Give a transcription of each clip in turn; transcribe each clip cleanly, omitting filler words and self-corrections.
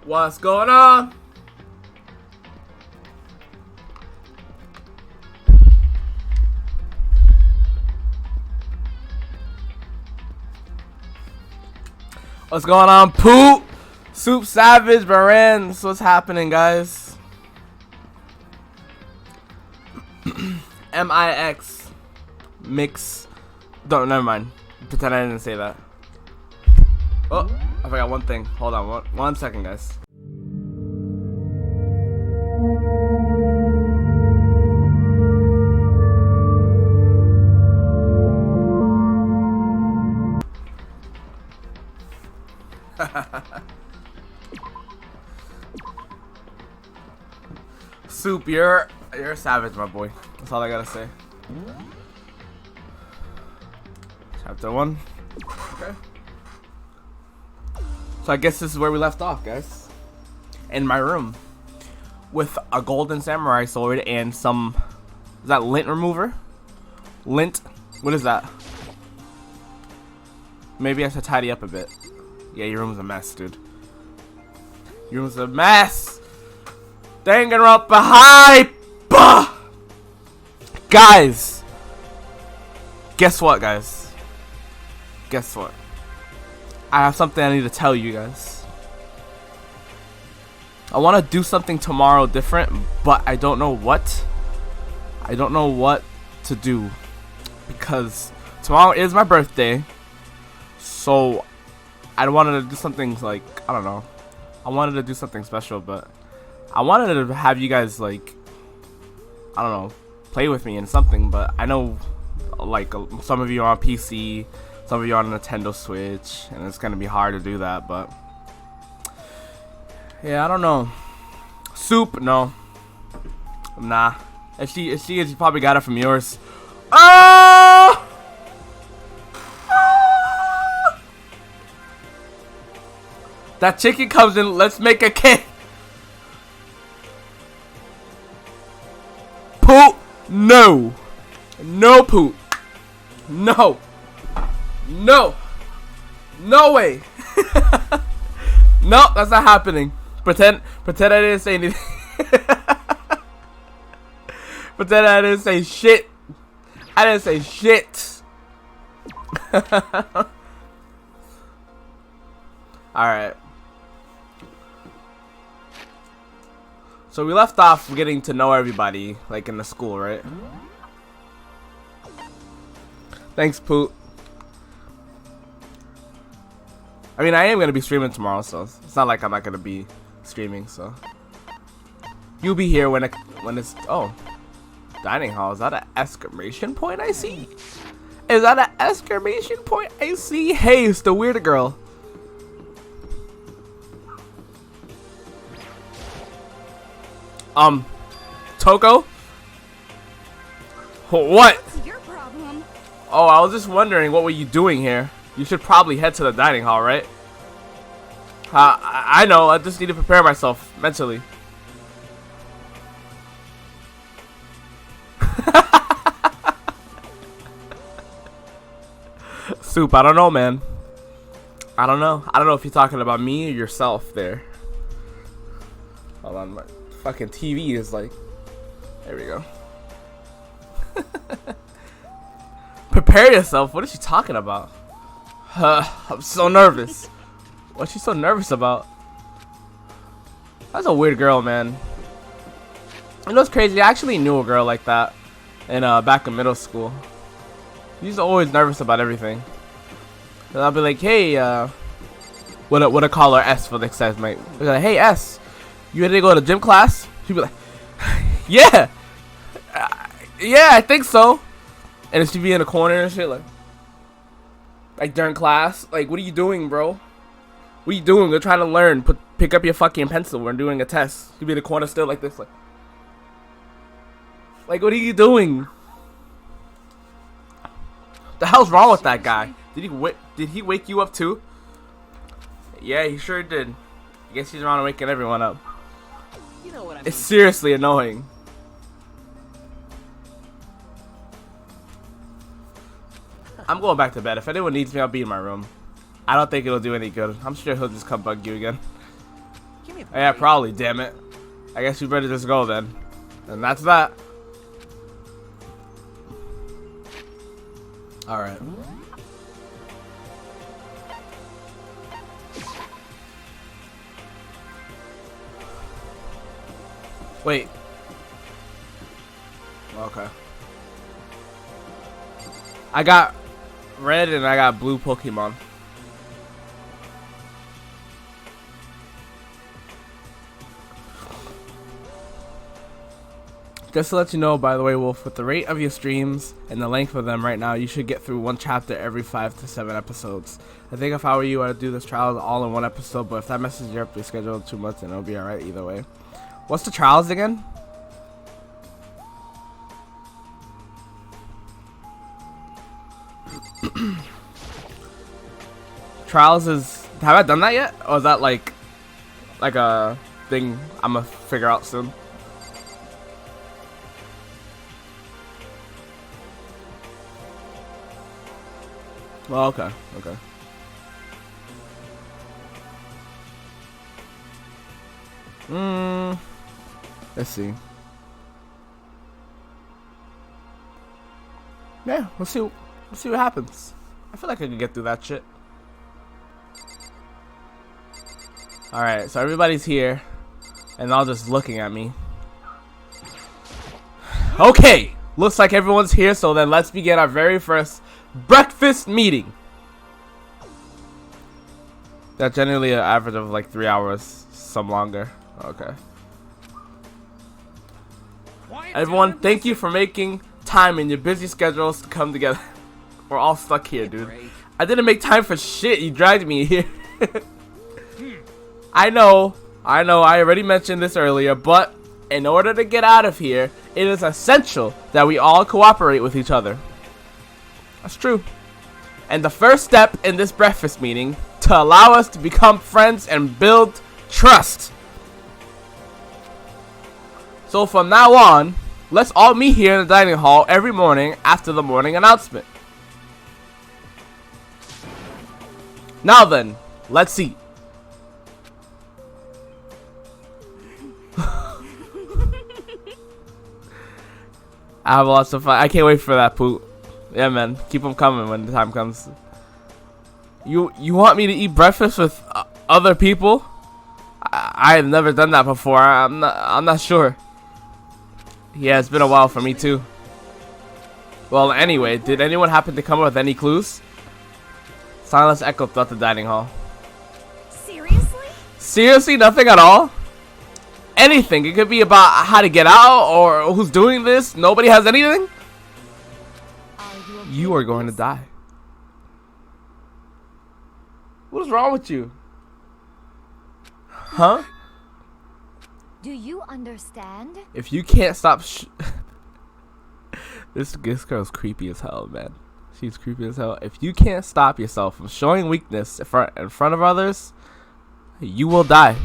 What's going on? What's going on, Poop? Soup Savage, Barans, what's happening, guys? MIX. Mix. Don't, never mind. Pretend I didn't say that. Oh, I forgot one thing. Hold on, one second, guys. Soup, you're a savage, my boy. That's all I gotta say. Chapter 1. Okay. So I guess this is where we left off, guys. In my room. With a golden samurai sword and some... Is that lint remover? Lint? What is that? Maybe I should tidy up a bit. Yeah, your room's a mess, dude. Your room's a mess! Danganronpa hype! Guys! Guess what, guys? Guess what? I have something I need to tell you guys. I want to do something tomorrow different, but I don't know what. I don't know what to do. Because tomorrow is my birthday. So I wanted to do something like, I don't know. I wanted to do something special, but I wanted to have you guys like, I don't know, play with me in something. But I know like some of you are on PC, some of you are on Nintendo Switch, and it's gonna be hard to do that. But yeah, I don't know. Soup, no, nah. If she is, you probably got it from yours. Oh! That chicken comes in, let's make a cake. Poop, no. No poop. No. No. No way. No, that's not happening. Pretend I didn't say anything. Pretend I didn't say shit. I didn't say shit. Alright. So we left off getting to know everybody, like in the school, right? Thanks, Poot. I mean, I am gonna be streaming tomorrow, so it's not like I'm not gonna be streaming. So you'll be here when it's oh, dining hall. Is that an exclamation point I see? Is that an exclamation point I see? Hey, it's the weird girl. Toko? What? What's your problem? Oh, I was just wondering, what were you doing here? You should probably head to the dining hall, right? I know, I just need to prepare myself mentally. Soup, I don't know, man. I don't know. I don't know if you're talking about me or yourself there. Hold on, my fucking TV is like... There we go. Prepare yourself? What is she talking about? I'm so nervous. What's she so nervous about? That's a weird girl, man. You know what's crazy? I actually knew a girl like that in back in middle school. She's always nervous about everything. And I'll be like, hey, what I call her S for the exercise, mate. Like, hey S, you ready to go to gym class? She'd be like, yeah, yeah, I think so. And then she'd be in the corner and shit, like during class, like, what are you doing, bro? What are you doing? We're trying to learn. Pick up your fucking pencil. We're doing a test. She'd be in the corner still like this, like what are you doing? The hell's wrong with that guy? Did he wake you up too? Yeah, he sure did. I guess he's around waking everyone up. You know what I mean. It's seriously annoying. I'm going back to bed. If anyone needs me, I'll be in my room. I don't think it'll do any good. I'm sure he'll just come bug you again. Give me Yeah, probably, damn it. I guess we better just go then. And that's that. Alright. Wait. Okay. I got red and I got blue Pokemon. Just to let you know, by the way, Wolf, with the rate of your streams and the length of them right now, you should get through one chapter every 5 to 7 episodes. I think if I were you, I'd do this trial all in one episode, but if that messes you up your schedule too much, then it'll be alright either way. What's the trials again? Trials is... Have I done that yet? Or is that like a thing I'm gonna figure out soon? Well, okay, okay. Let's see. Yeah, we'll see what happens. I feel like I can get through that shit. Alright, so everybody's here, and all just looking at me. Okay, looks like everyone's here, so then let's begin our very first breakfast meeting. That's generally an average of like 3 hours, some longer. Okay. Everyone, thank you for making time in your busy schedules to come together. We're all stuck here, dude. I didn't make time for shit. You dragged me here. I know. I already mentioned this earlier, but in order to get out of here, it is essential that we all cooperate with each other. That's true. And the first step in this breakfast meeting to allow us to become friends and build trust. So from now on, let's all meet here in the dining hall every morning after the morning announcement. Now then, let's eat. I have lots of fun. I can't wait for that, Poot. Yeah, man. Keep them coming when the time comes. You want me to eat breakfast with other people? I have never done that before. I'm not sure. Yeah, it's been a while for me too. Well, anyway, did anyone happen to come up with any clues? Silence echoed throughout the dining hall. Seriously? Seriously, nothing at all? Anything. It could be about how to get out or who's doing this. Nobody has anything? You are going to die. What is wrong with you? Huh? Do you understand? If you can't stop this girl's creepy as hell, man. She's creepy as hell. If you can't stop yourself from showing weakness in front of others, you will die.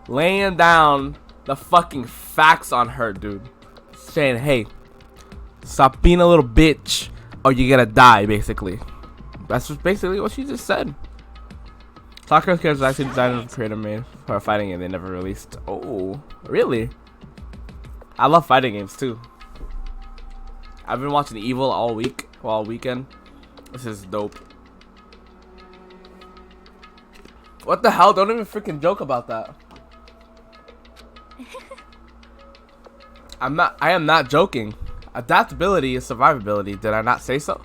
Laying down the fucking facts on her, dude. Saying, hey, stop being a little bitch or you're gonna die, basically. That's just basically what she just said. Sakura's character was actually designed and the creator made for a fighting game they never released. Oh, really? I love fighting games too. I've been watching Evil all week, well, all weekend. This is dope. What the hell? Don't even freaking joke about that. I am not joking. Adaptability is survivability. Did I not say so?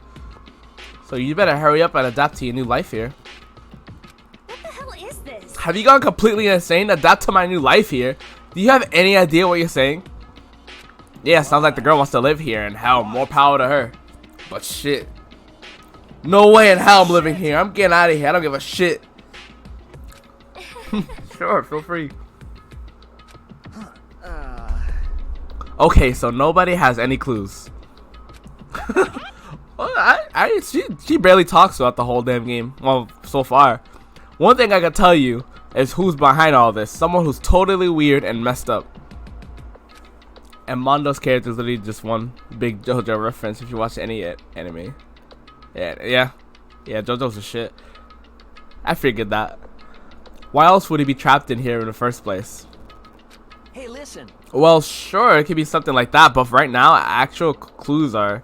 So you better hurry up and adapt to your new life here. What the hell is this? Have you gone completely insane? Adapt to my new life here. Do you have any idea what you're saying? Yeah, sounds like the girl wants to live here, and hell, more power to her. But shit. No way in hell I'm living here. I'm getting out of here. I don't give a shit. Sure, feel free. Okay, so nobody has any clues. Well, she barely talks throughout the whole damn game. Well, so far. One thing I can tell you is who's behind all this. Someone who's totally weird and messed up. And Mondo's character is literally just one big JoJo reference if you watch any anime. Yeah, JoJo's a shit. I figured that. Why else would he be trapped in here in the first place? Hey, listen. Well, sure, it could be something like that, but right now, actual clues are...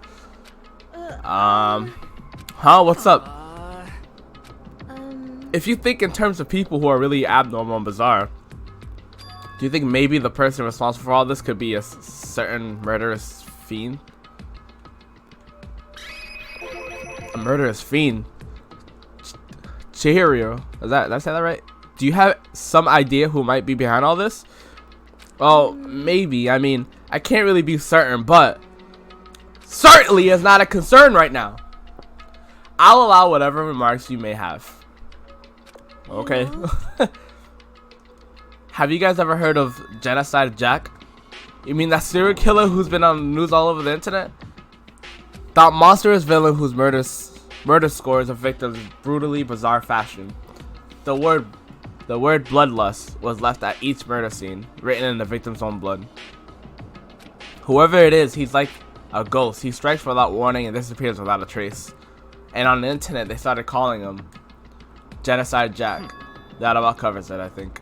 Huh? What's up? If you think in terms of people who are really abnormal and bizarre, do you think maybe the person responsible for all this could be a certain murderous fiend? A murderous fiend? Chihiro. Did I say that right? Do you have some idea who might be behind all this? Well, maybe. I mean, I can't really be certain, but certainly is not a concern right now. I'll allow whatever remarks you may have. Okay. Have you guys ever heard of Genocide Jack? You mean that serial killer who's been on the news all over the internet? That monstrous villain whose murder scores of victims in brutally bizarre fashion. The word bloodlust was left at each murder scene, written in the victim's own blood. Whoever it is, he's like a ghost. He strikes without warning and disappears without a trace. And on the internet, they started calling him Genocide Jack. That about covers it, I think.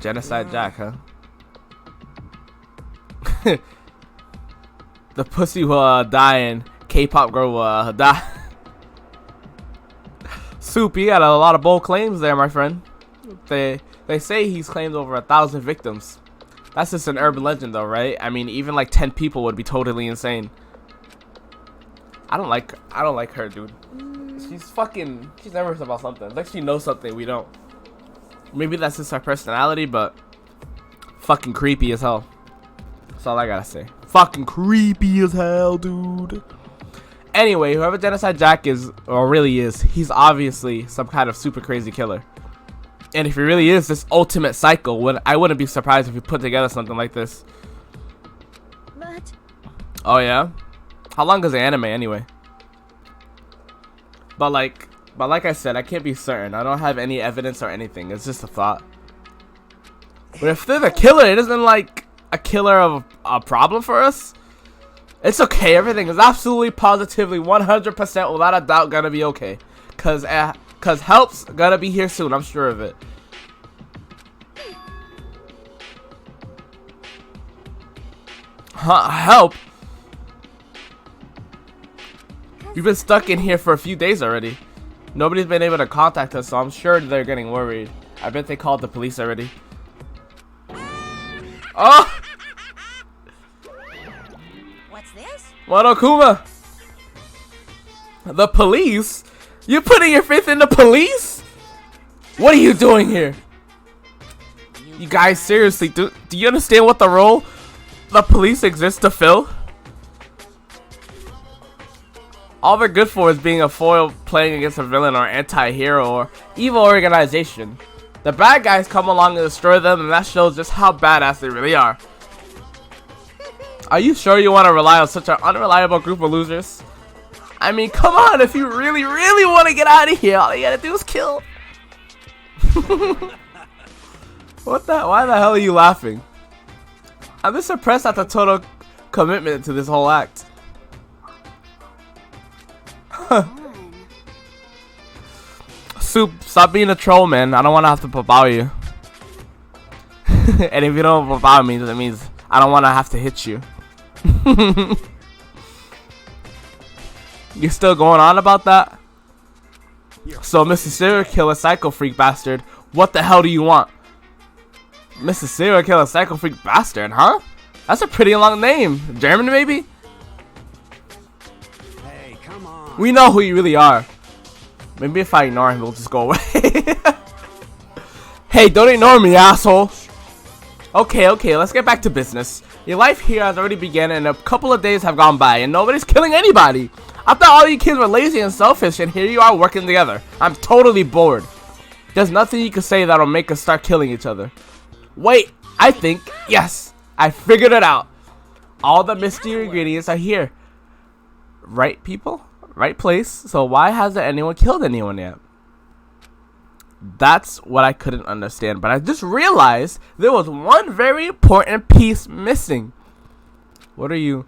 Genocide Jack, huh? The pussy will die and K-pop girl will die. Soup, you got a lot of bold claims there, my friend. They say he's claimed over 1,000 victims. That's just an urban legend, though, right? I mean, even like 10 people would be totally insane. I don't like her, dude. She's nervous about something. It's like she knows something we don't. Maybe that's just her personality, but fucking creepy as hell. That's all I gotta say. Fucking creepy as hell, dude. Anyway, whoever Genocide Jack is, or really is, he's obviously some kind of super crazy killer. And if he really is this ultimate psycho, I wouldn't be surprised if he put together something like this. But Oh yeah? How long is the anime anyway? But like I said, I can't be certain. I don't have any evidence or anything. It's just a thought. But if they're the killer, it isn't like a killer of a problem for us. It's okay. Everything is absolutely, positively, 100% without a doubt gonna be okay. Cause help's gonna be here soon. I'm sure of it. Huh? Help? We've been stuck in here for a few days already. Nobody's been able to contact us, so I'm sure they're getting worried. I bet they called the police already. Oh! what's this? Monokuma! The police? You're putting your faith in the police? What are you doing here? You guys, seriously, do you understand what the role the police exists to fill? All they're good for is being a foil playing against a villain or anti-hero or evil organization. The bad guys come along and destroy them, and that shows just how badass they really are. Are you sure you want to rely on such an unreliable group of losers? I mean, come on, if you really, really want to get out of here, all you gotta do is kill. Why the hell are you laughing? I'm just impressed at the total commitment to this whole act. Soup, stop being a troll, man. I don't want to have to pop you. And if you don't pop me, that means I don't want to have to hit you. You're still going on about that? So, Mr. Serial Killer Psycho Freak Bastard, what the hell do you want? Mr. Serial Killer Psycho Freak Bastard, huh? That's a pretty long name. German, maybe? Hey, come on. We know who you really are. Maybe if I ignore him, he'll just go away. Hey, don't ignore me, asshole. Okay, let's get back to business. Your life here has already begun and a couple of days have gone by and nobody's killing anybody. I thought all you kids were lazy and selfish and here you are working together. I'm totally bored. There's nothing you can say that'll make us start killing each other. Wait, I think, yes, I figured it out. All the mystery ingredients are here. Right, people? Right place. So why hasn't anyone killed anyone yet? That's what I couldn't understand. But I just realized there was one very important piece missing. What are you?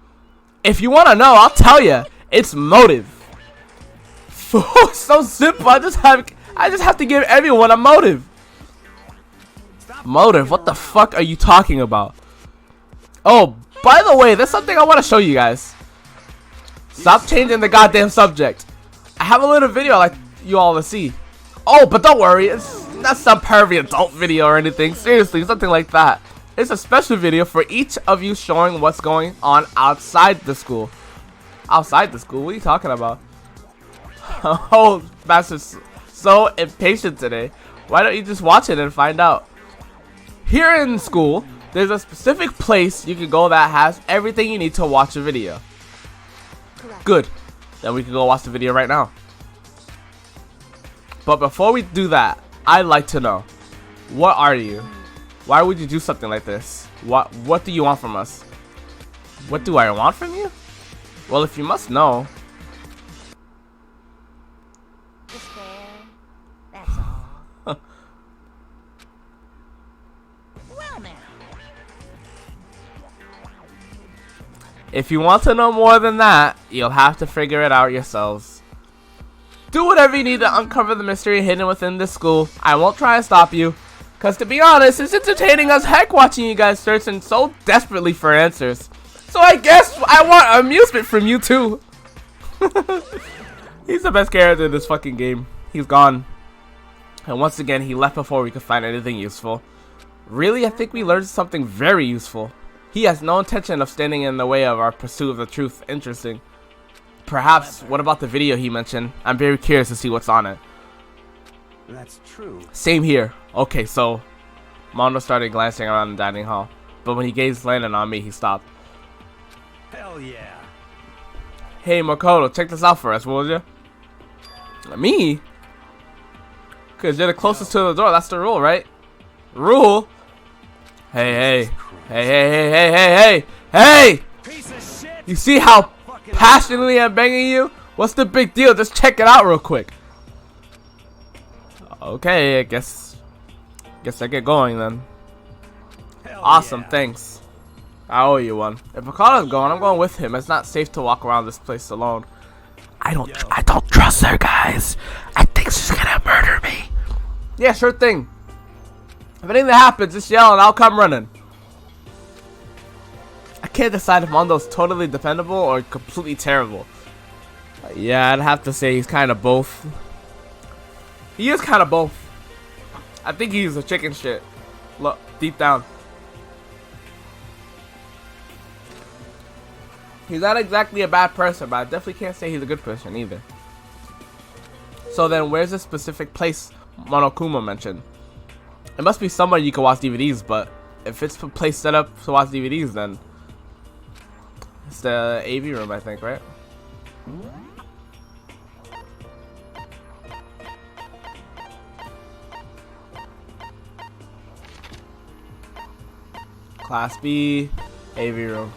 If you want to know, I'll tell you. It's motive. So simple. I I just have to give everyone a motive. Motive? What the fuck are you talking about? Oh, by the way, there's something I want to show you guys. Stop changing the goddamn subject. I have a little video I'd like you all to see. Oh, but don't worry, it's not some pervy adult video or anything. Seriously, something like that. It's a special video for each of you showing what's going on outside the school. Outside the school? What are you talking about? Oh, Master's so impatient today. Why don't you just watch it and find out? Here in school, there's a specific place you can go that has everything you need to watch a video. Good. Then we can go watch the video right now. But before we do that, I'd like to know, what are you? Why would you do something like this? What do you want from us? What do I want from you? Well, if you must know. Despair. That's all. Well now. If you want to know more than that, you'll have to figure it out yourselves. Do whatever you need to uncover the mystery hidden within this school. I won't try to stop you. Cause to be honest, it's entertaining as heck watching you guys searching so desperately for answers. So I guess I want amusement from you too. He's the best character in this fucking game. He's gone. And once again, he left before we could find anything useful. Really, I think we learned something very useful. He has no intention of standing in the way of our pursuit of the truth. Interesting. Perhaps, what about the video he mentioned? I'm very curious to see what's on it. That's true. Same here. Okay, so Mondo started glancing around the dining hall, but when he gazed landing on me, he stopped. Hell yeah. Hey Makoto, check this out for us, will you? Me? Cause you're the closest to the door, that's the rule, right? Rule? Hey, hey! Piece of shit. You see how passionately I'm begging you? What's the big deal? Just check it out real quick. Okay, I guess I get going then. Hell Awesome, yeah. thanks. I owe you one. If Makoto's going, I'm going with him. It's not safe to walk around this place alone. I don't trust her, guys. I think she's gonna murder me. Yeah, sure thing. If anything happens, just yell and I'll come running. I can't decide if Mondo's totally dependable or completely terrible. Yeah, I'd have to say he's kind of both. He is kind of both. I think he's a chicken shit. Look, deep down. He's not exactly a bad person, but I definitely can't say he's a good person either. So then, where's the specific place Monokuma mentioned? It must be somewhere you can watch DVDs, but if it's a place set up to watch DVDs, then it's the AV room, I think, right? Class B, AV room.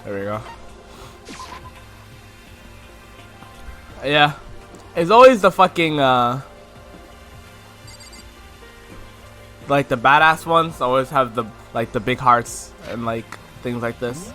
There we go. Yeah. It's always the fucking, like the badass ones always have the, like the big hearts and like things like this.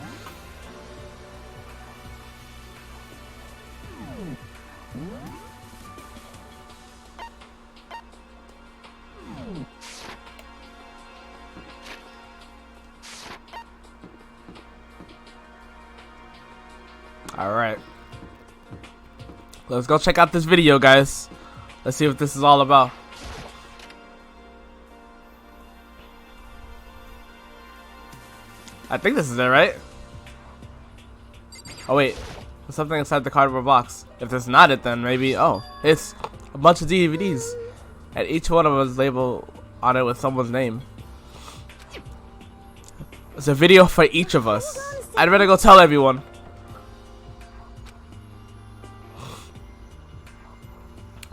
Alright. Let's go check out this video, guys. Let's see what this is all about. I think this is it, right? Oh wait, there's something inside the cardboard box. If that's not it, then maybe, oh, it's a bunch of DVDs. And each one of us labeled on it with someone's name. It's a video for each of us. I'd better go tell everyone.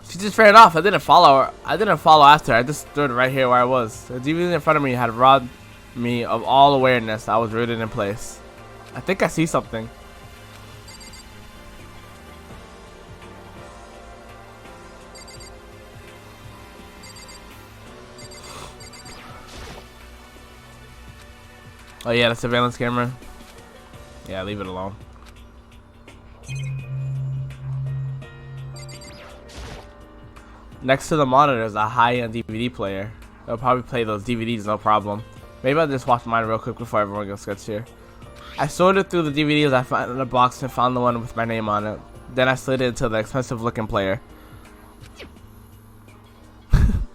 She just ran off. I didn't follow her. I didn't follow after her. I just stood right here where I was. The DVD in front of me had robbed me of all awareness. I was rooted in place. I think I see something. Oh yeah, the surveillance camera. Yeah, leave it alone. Next to the monitor is a high-end DVD player. It'll probably play those DVDs, no problem. Maybe I'll just watch mine real quick before everyone else gets here. I sorted through the DVDs I found in the box and found the one with my name on it. Then I slid it into the expensive-looking player.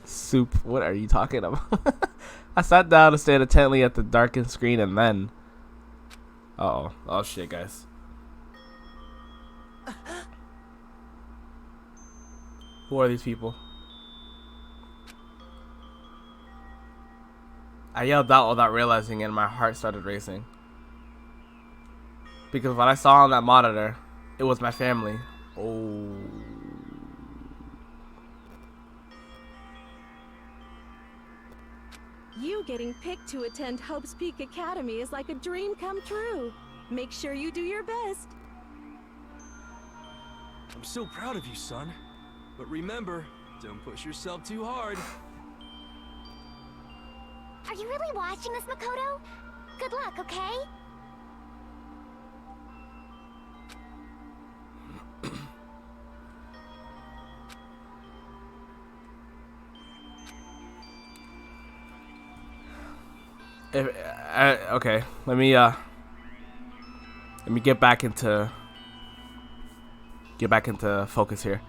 Soup, what are you talking about? I sat down and stared intently at the darkened screen and then... Uh-oh. Oh, shit, guys. Who are these people? I yelled out without realizing it and my heart started racing. Because what I saw on that monitor, it was my family. Oh. You getting picked to attend Hope's Peak Academy is like a dream come true. Make sure you do your best. I'm so proud of you, son. But remember, don't push yourself too hard. Are you really watching this, Makoto? Good luck, okay? Okay, let me get back into focus here.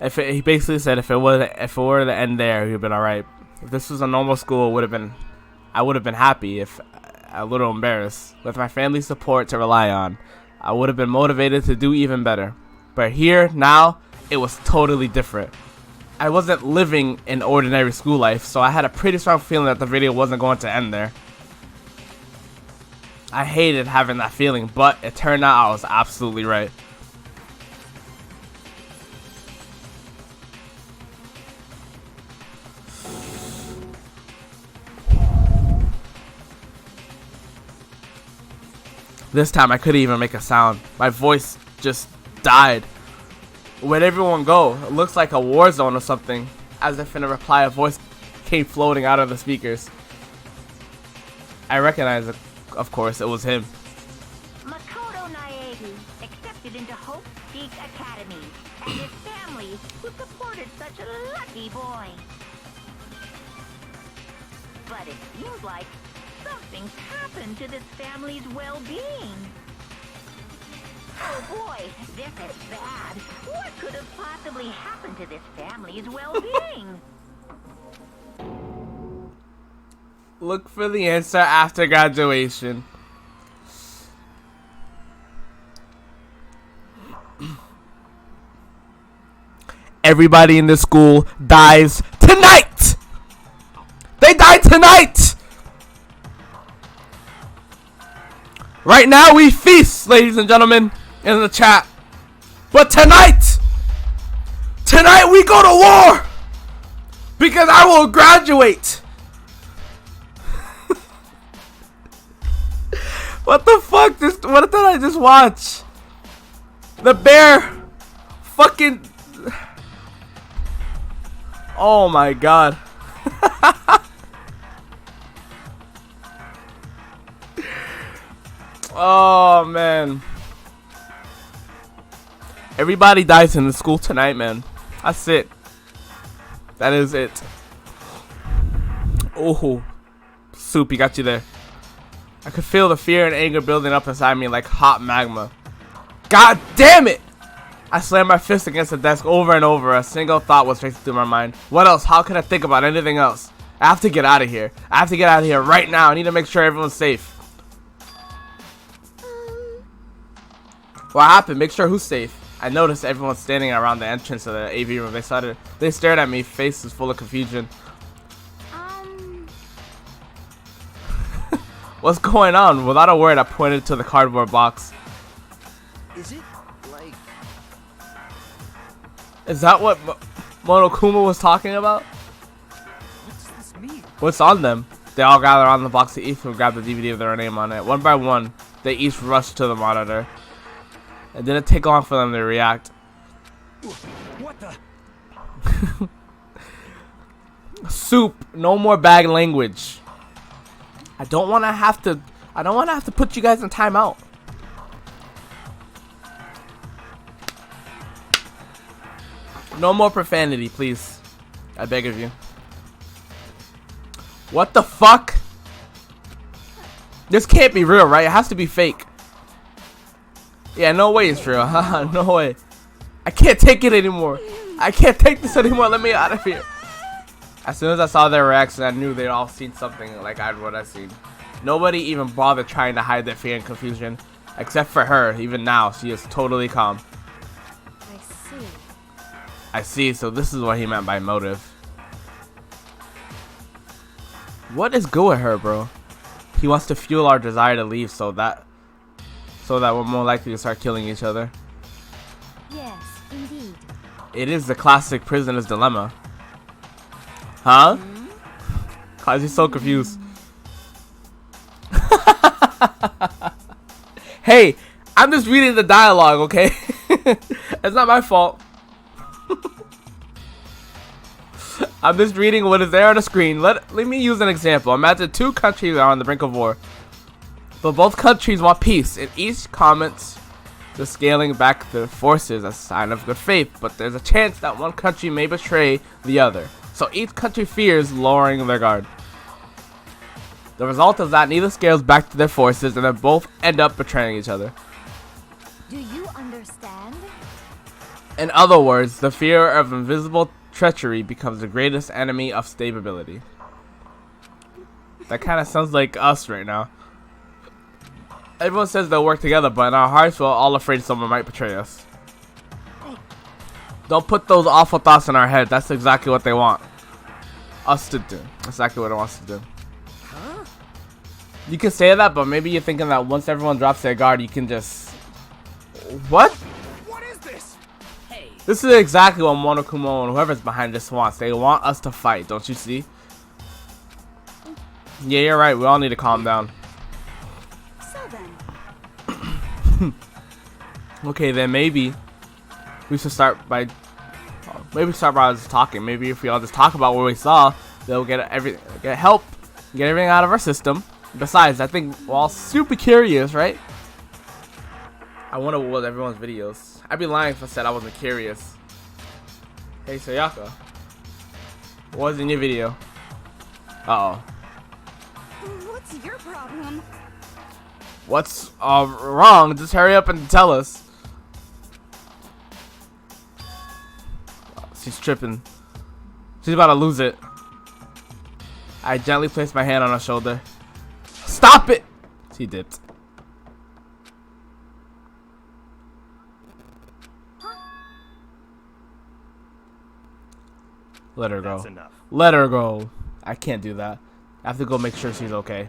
He basically said if it were to end there, he'd been all right. If this was a normal school, I would have been happy, if a little embarrassed. With my family's support to rely on, I would have been motivated to do even better. But here, now, it was totally different. I wasn't living an ordinary school life, so I had a pretty strong feeling that the video wasn't going to end there. I hated having that feeling, but it turned out I was absolutely right. This time I couldn't even make a sound. My voice just died. Where'd everyone go? It looks like a war zone or something. As if in a reply, a voice came floating out of the speakers. I recognized it, of course, it was him. Makoto Naegu, accepted into Hope Peak Academy, and his family, who supported such a lucky boy. But it seems like something's happened to this family's well-being. Oh boy, this is bad. What could have possibly happened to this family's well-being? Look for the answer after graduation. Everybody in this school dies tonight! They die tonight! Right now we feast, ladies and gentlemen, in the chat. But tonight we go to war! Because I will graduate! What the fuck? What did I just watch? The bear fucking... Oh my god. Oh man. Everybody dies in the school tonight, man. That's it. That is it. Oh, Soup, he got you there. I could feel the fear and anger building up inside me like hot magma. God damn it! I slammed my fist against the desk over and over. A single thought was racing through my mind. What else? How can I think about anything else? I have to get out of here. I have to get out of here right now. I need to make sure everyone's safe. What happened? Make sure who's safe. I noticed everyone standing around the entrance of the AV room. They stared at me, faces full of confusion. What's going on? Without a word, I pointed to the cardboard box. Is it like... Is that what Monokuma was talking about? What's this mean? What's on them? They all gather on the box to each and grab the DVD with their name on it. One by one, they each rushed to the monitor. It didn't take long for them to react. What the... Soup, no more bad language. I don't want to have to put you guys in timeout. No more profanity, please. I beg of you. What the fuck? This can't be real, right? It has to be fake. Yeah, no way it's real. No way. I can't take it anymore. I can't take this anymore. Let me out of here. As soon as I saw their reaction, I knew they'd all seen something like what I seen. Nobody even bothered trying to hide their fear and confusion. Except for her. Even now, she is totally calm. I see. I see, so this is what he meant by motive. What is good with her, bro? He wants to fuel our desire to leave so that we're more likely to start killing each other. Yes, indeed. It is the classic prisoner's dilemma. Huh? Cause he's so confused. Hey, I'm just reading the dialogue, okay? It's not my fault. I'm just reading what is there on the screen. Let me use an example. Imagine two countries are on the brink of war, but both countries want peace, and each comments the scaling back their forces as a sign of good faith, but there's a chance that one country may betray the other. So each country fears lowering their guard. The result is that neither scales back to their forces, and they both end up betraying each other. Do you understand? In other words, the fear of invisible treachery becomes the greatest enemy of stability. That kind of sounds like us right now. Everyone says they'll work together, but in our hearts we're all afraid someone might betray us. Don't put those awful thoughts in our head. That's exactly what they want us to do. Exactly what it wants to do. You can say that, but maybe you're thinking that once everyone drops their guard, you can just... What? What is this? Hey. This is exactly what Monokuma and whoever's behind this wants. They want us to fight, don't you see? Yeah, you're right. We all need to calm down. So then. Okay, then maybe we should start by... Maybe start by just talking. Maybe if we all just talk about what we saw, they'll get help, get everything out of our system. Besides, I think we're all super curious, right? I wonder what was everyone's videos. I'd be lying if I said I wasn't curious. Hey, Sayaka. What was in your video? Uh-oh. What's your problem? What's wrong? Just hurry up and tell us. She's tripping. She's about to lose it. I gently placed my hand on her shoulder. Stop it! She dipped. Let her go. That's enough. Let her go. I can't do that. I have to go make sure she's okay.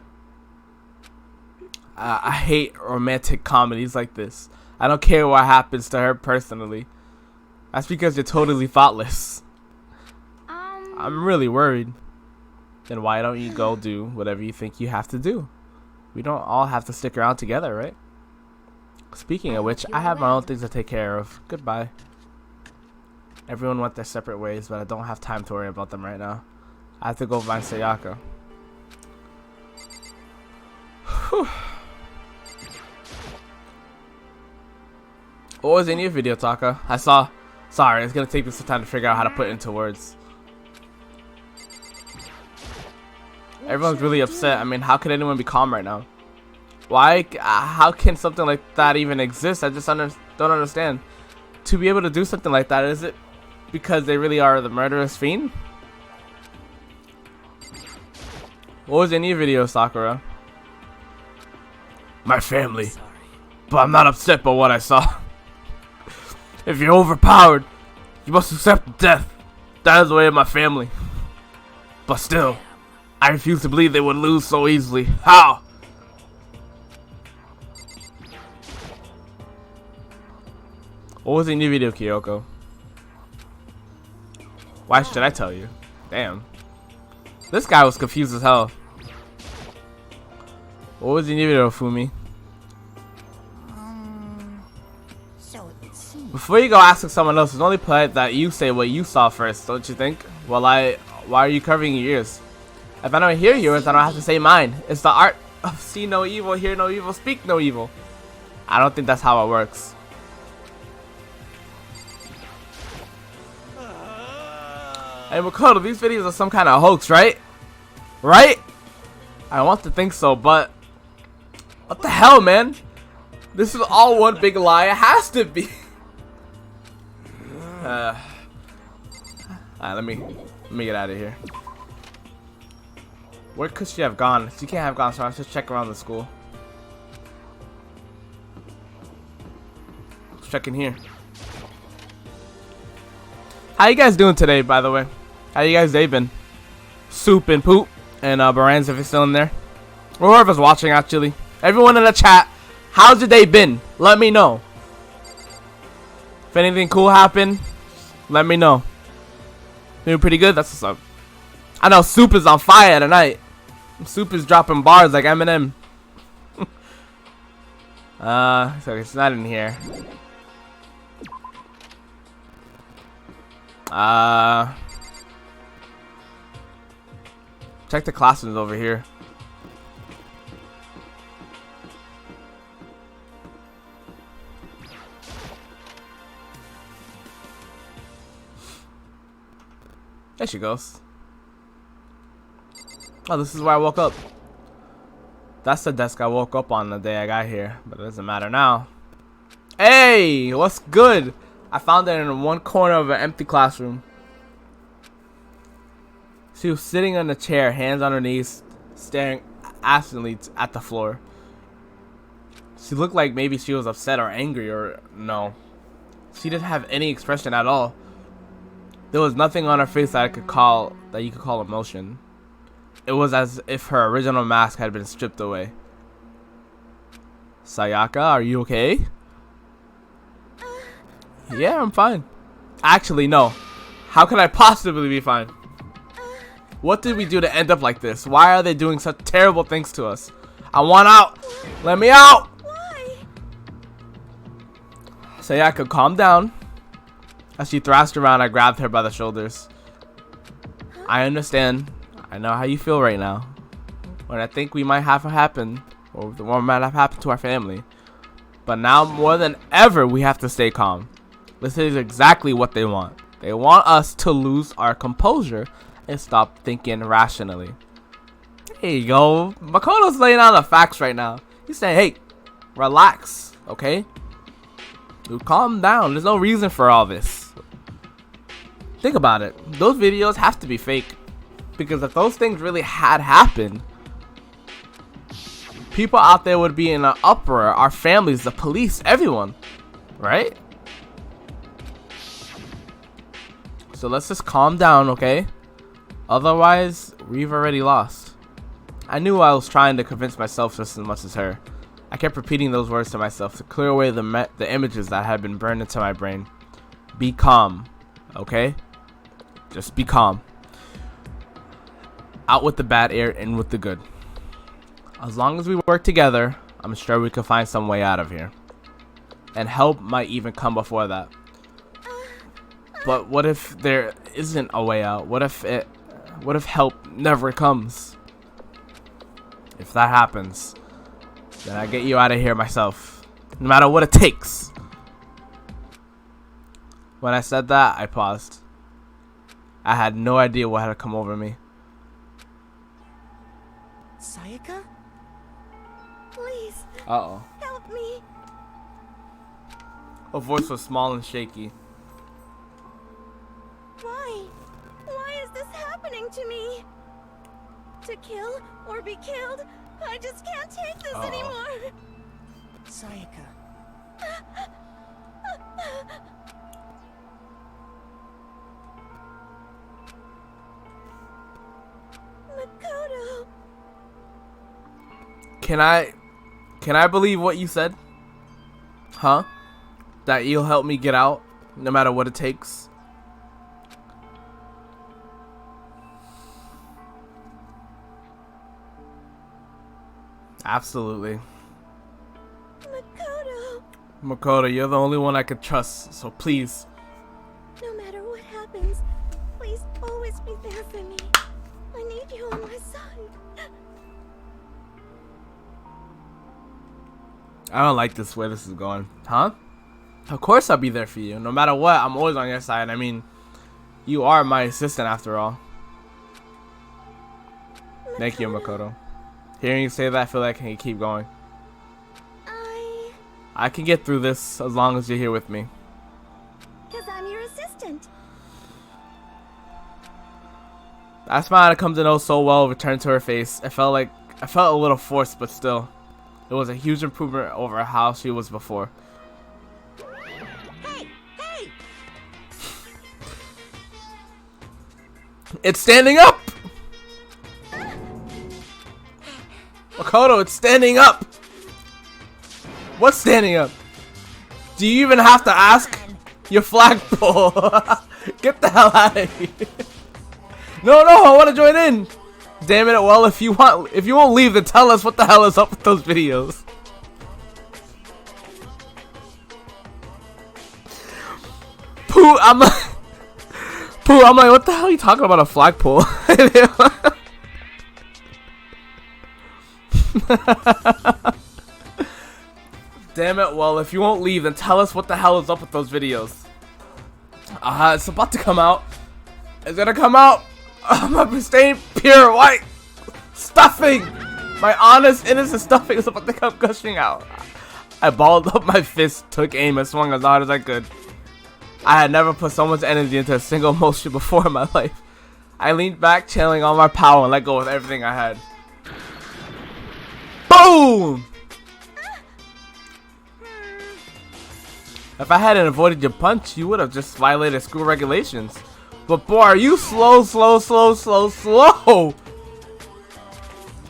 I hate romantic comedies like this. I don't care what happens to her personally. That's because you're totally thoughtless. I'm really worried. Then why don't you go do whatever you think you have to do? We don't all have to stick around together, right? Speaking of which, I have my own things to take care of. Goodbye. Everyone went their separate ways, but I don't have time to worry about them right now. I have to go find Sayaka. Whew. What was in your video, Taka? I saw... Sorry, it's gonna take me some time to figure out how to put it into words. Everyone's really upset. I mean, how could anyone be calm right now? Why? How can something like that even exist? I just don't understand. To be able to do something like that, is it because they really are the murderous fiend? What was in your video, Sakura? My family. Sorry. But I'm not upset by what I saw. If you're overpowered, you must accept death. That is the way of my family. But still, I refuse to believe they would lose so easily. How? What was in your video, Kyoko? Why should I tell you? Damn. This guy was confused as hell. What was in your video, Fumi? So it seems. Before you go asking someone else, it's only polite that you say what you saw first, don't you think? Well, why are you covering your ears? If I don't hear yours, I don't have to say mine. It's the art of see no evil, hear no evil, speak no evil. I don't think that's how it works. Hey Makoto, these videos are some kind of hoax, right? Right? I want to think so, but what the hell, man? This is all one big lie. It has to be. Alright, let me get out of here. Where could she have gone? She can't have gone, so I should check around the school. Let's check in here. How you guys doing today, by the way? How you guys day been? Soup and Poop and Barans, if you're still in there, or whoever's watching, actually. Everyone in the chat, how's your day been? Let me know. If anything cool happened, let me know. Doing pretty good. That's what's up. I know Soup is on fire tonight. Soup is dropping bars like Eminem. So it's not in here. Check the classrooms over here. There she goes. Oh, this is where I woke up. That's the desk I woke up on the day I got here, but it doesn't matter now. Hey, what's good? I found it in one corner of an empty classroom. She was sitting on a chair, hands on her knees, staring absently at the floor. She looked like maybe she was upset or angry, or no. She didn't have any expression at all. There was nothing on her face that you could call emotion. It was as if her original mask had been stripped away. Sayaka, are you okay? Yeah, I'm fine. Actually, no. How can I possibly be fine? What did we do to end up like this? Why are they doing such terrible things to us? I want out! Let me out! Why? Sayaka, calm down. As she thrashed around, I grabbed her by the shoulders. I understand. I know how you feel right now. What I think we might have happen, or what might have happened to our family. But now more than ever, we have to stay calm. This is exactly what they want. They want us to lose our composure and stop thinking rationally. There you go. Makoto's laying out the facts right now. He's saying, hey, relax, okay? Dude, calm down. There's no reason for all this. Think about it. Those videos have to be fake. Because if those things really had happened, people out there would be in an uproar. Our families, the police, everyone. Right? So let's just calm down, okay? Otherwise, we've already lost. I knew I was trying to convince myself just as much as her. I kept repeating those words to myself to clear away the images that had been burned into my brain. Be calm, okay? Just be calm. Out with the bad air, in with the good. As long as we work together, I'm sure we can find some way out of here. And help might even come before that. But what if there isn't a way out? What if help never comes? If that happens, then I get you out of here myself, no matter what it takes. When I said that, I paused. I had no idea what had come over me. Sayaka? Please. Uh-oh. Help me. Her voice was small and shaky. Why? Why is this happening to me? To kill or be killed? I just can't take this anymore. Sayaka. Makoto. Can I believe what you said? Huh? That you'll help me get out, no matter what it takes? Absolutely. Makoto. Makoto, you're the only one I could trust, so please. No matter what happens, please always be there for me. I need you on my side. I don't like this way this is going. Huh? Of course I'll be there for you. No matter what, I'm always on your side. I mean, You are my assistant after all. Thank you, Makoto. Hearing you say that, I feel like I can keep going. I can get through this as long as you're here with me. Because I'm your assistant. That smile that comes to know so well returned to her face. I felt a little forced, but still. It was a huge improvement over how she was before. Hey! Hey! It's standing up! Makoto, it's standing up! What's standing up? Do you even have to ask? Your flagpole. Get the hell out of here. No, I want to join in. Damn it. Well, if you won't leave, then tell us what the hell is up with those videos. Pooh, I'm like, what the hell are you talking about, a flagpole? Damn it, well, if you won't leave, then tell us what the hell is up with those videos. It's about to come out. It's gonna come out. My pristine, pure white stuffing. My honest, innocent stuffing is about to come gushing out. I balled up my fist, took aim, and swung as hard as I could. I had never put so much energy into a single motion before in my life. I leaned back, channeling all my power, and let go with everything I had. Boom! If I hadn't avoided your punch, you would have just violated school regulations. But boy, are you slow.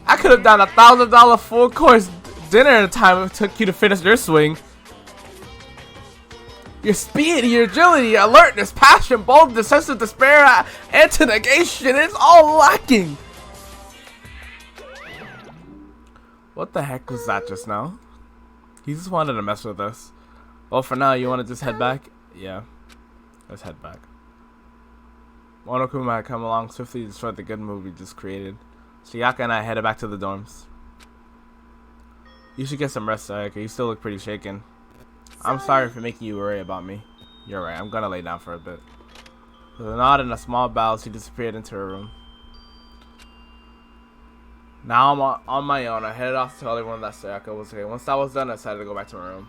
I could have done $1,000 full course dinner in the time it took you to finish your swing. Your speed, your agility, your alertness, passion, boldness, sense of despair, anti-negation, it's all lacking. What the heck was that just now? He just wanted to mess with us. Well, for now, you want to just head back? Yeah. Let's head back. Monokuma had come along swiftly to destroy the good mood we just created. Sayaka and I headed back to the dorms. You should get some rest, Sayaka. You still look pretty shaken. I'm sorry for making you worry about me. You're right. I'm gonna lay down for a bit. With a nod and a small bow, she disappeared into her room. Now I'm on my own. I headed off to tell everyone that Sayaka was okay. Once that was done, I decided to go back to my room.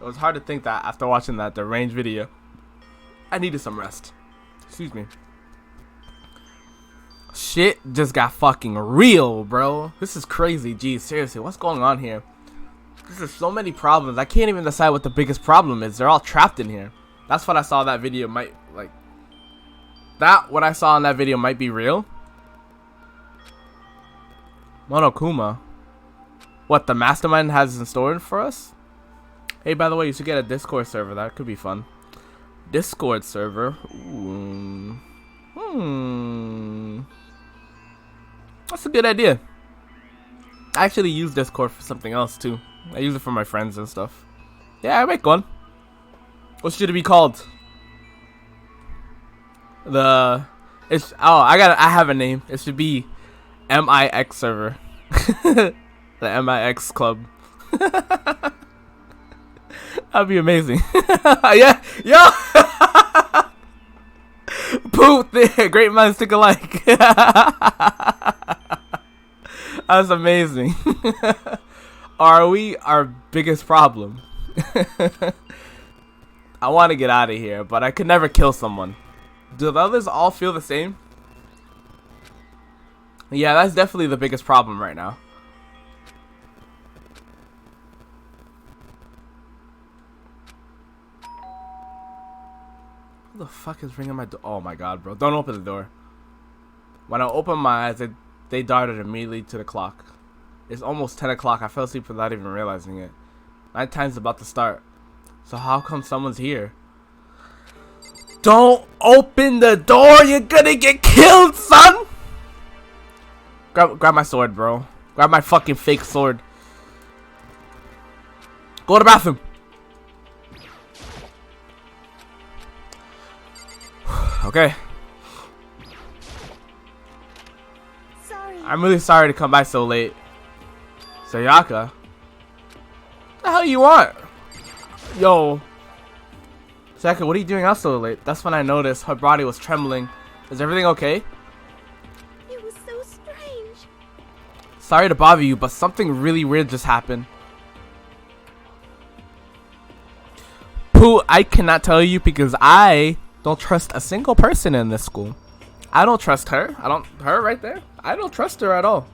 It was hard to think that after watching that deranged video, I needed some rest. Excuse me. Shit just got fucking real, bro. This is crazy. Geez, seriously, what's going on here? There's so many problems. I can't even decide what the biggest problem is. They're all trapped in here. That's what I saw that video might, like, that what I saw in that video might be real. Monokuma. What the mastermind has in store for us? Hey, by the way, you should get a Discord server. That could be fun. Discord server. Ooh. That's a good idea. I actually use Discord for something else too. I use it for my friends and stuff. Yeah, I make one. What should it be called? I have a name. It should be MIX server. The MIX club. That'd be amazing. Yeah, yo. Poop there. Great minds think alike. That's amazing. Are we our biggest problem? I want to get out of here, but I could never kill someone. Do the others all feel the same? Yeah, that's definitely the biggest problem right now. Who the fuck is ringing my door? Oh my god, bro. Don't open the door. When I opened my eyes, they darted immediately to the clock. It's almost 10 o'clock. I fell asleep without even realizing it. Night time's about to start. So how come someone's here? Don't open the door. You're gonna get killed, son. Grab my sword, bro. Grab my fucking fake sword. Go to the bathroom. Okay. Sorry. I'm really sorry to come by so late. Sayaka? What the hell you want? Yo. Sayaka, what are you doing out so late? That's when I noticed her body was trembling. Is everything okay? It was so strange. Sorry to bother you, but something really weird just happened. Pooh, I cannot tell you because I don't trust a single person in this school. I don't trust her. Her right there. I don't trust her at all.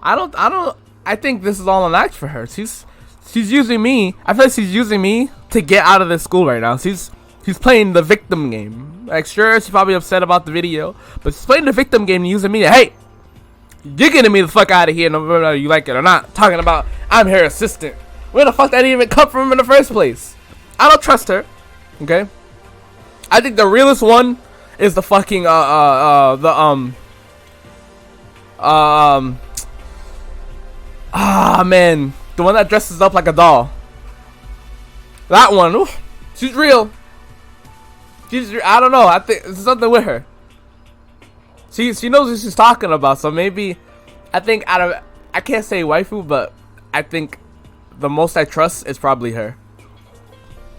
I think this is all an act for her. She's using me. I feel like she's using me to get out of this school right now. She's playing the victim game. Like, sure, she's probably upset about the video, but she's playing the victim game and using me to, hey, you're getting me the fuck out of here, no matter you like it or not. Talking about I'm her assistant. Where the fuck that even come from in the first place? I don't trust her. Okay. I think the realest one is the fucking man, the one that dresses up like a doll. That one, oof, she's real. I don't know. I think there's something with her. She knows what she's talking about. So maybe, I think I can't say waifu, but I think the most I trust is probably her.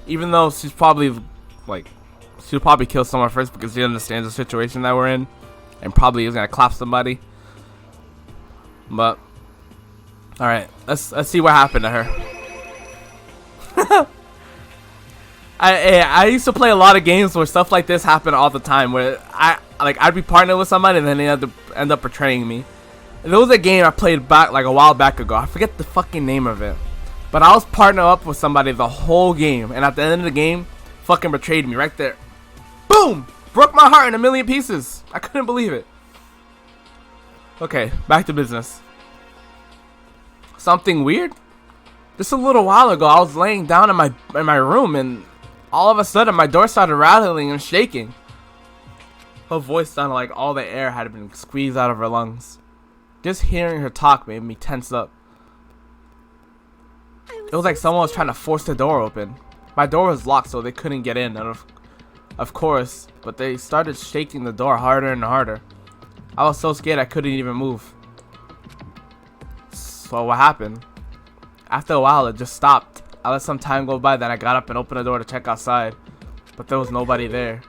Even though she's probably like, she'll probably kill someone first because she understands the situation that we're in, and probably is gonna clap somebody. But all right, let's see what happened to her. I used to play a lot of games where stuff like this happened all the time. Where I'd be partnered with somebody and then they had to end up betraying me. And there was a game I played back like a while back ago. I forget the fucking name of it, but I was partnered up with somebody the whole game, and at the end of the game, fucking betrayed me right there. Boom! Broke my heart in a million pieces. I couldn't believe it. Okay, back to business. Something weird? Just a little while ago, I was laying down in my room, and all of a sudden, my door started rattling and shaking. Her voice sounded like all the air had been squeezed out of her lungs. Just hearing her talk made me tense up. It was like someone was trying to force the door open. My door was locked, so they couldn't get in, and of course, but they started shaking the door harder and harder. I was so scared I couldn't even move. So what happened? After a while, it just stopped. I let some time go by, then I got up and opened the door to check outside, but there was nobody there.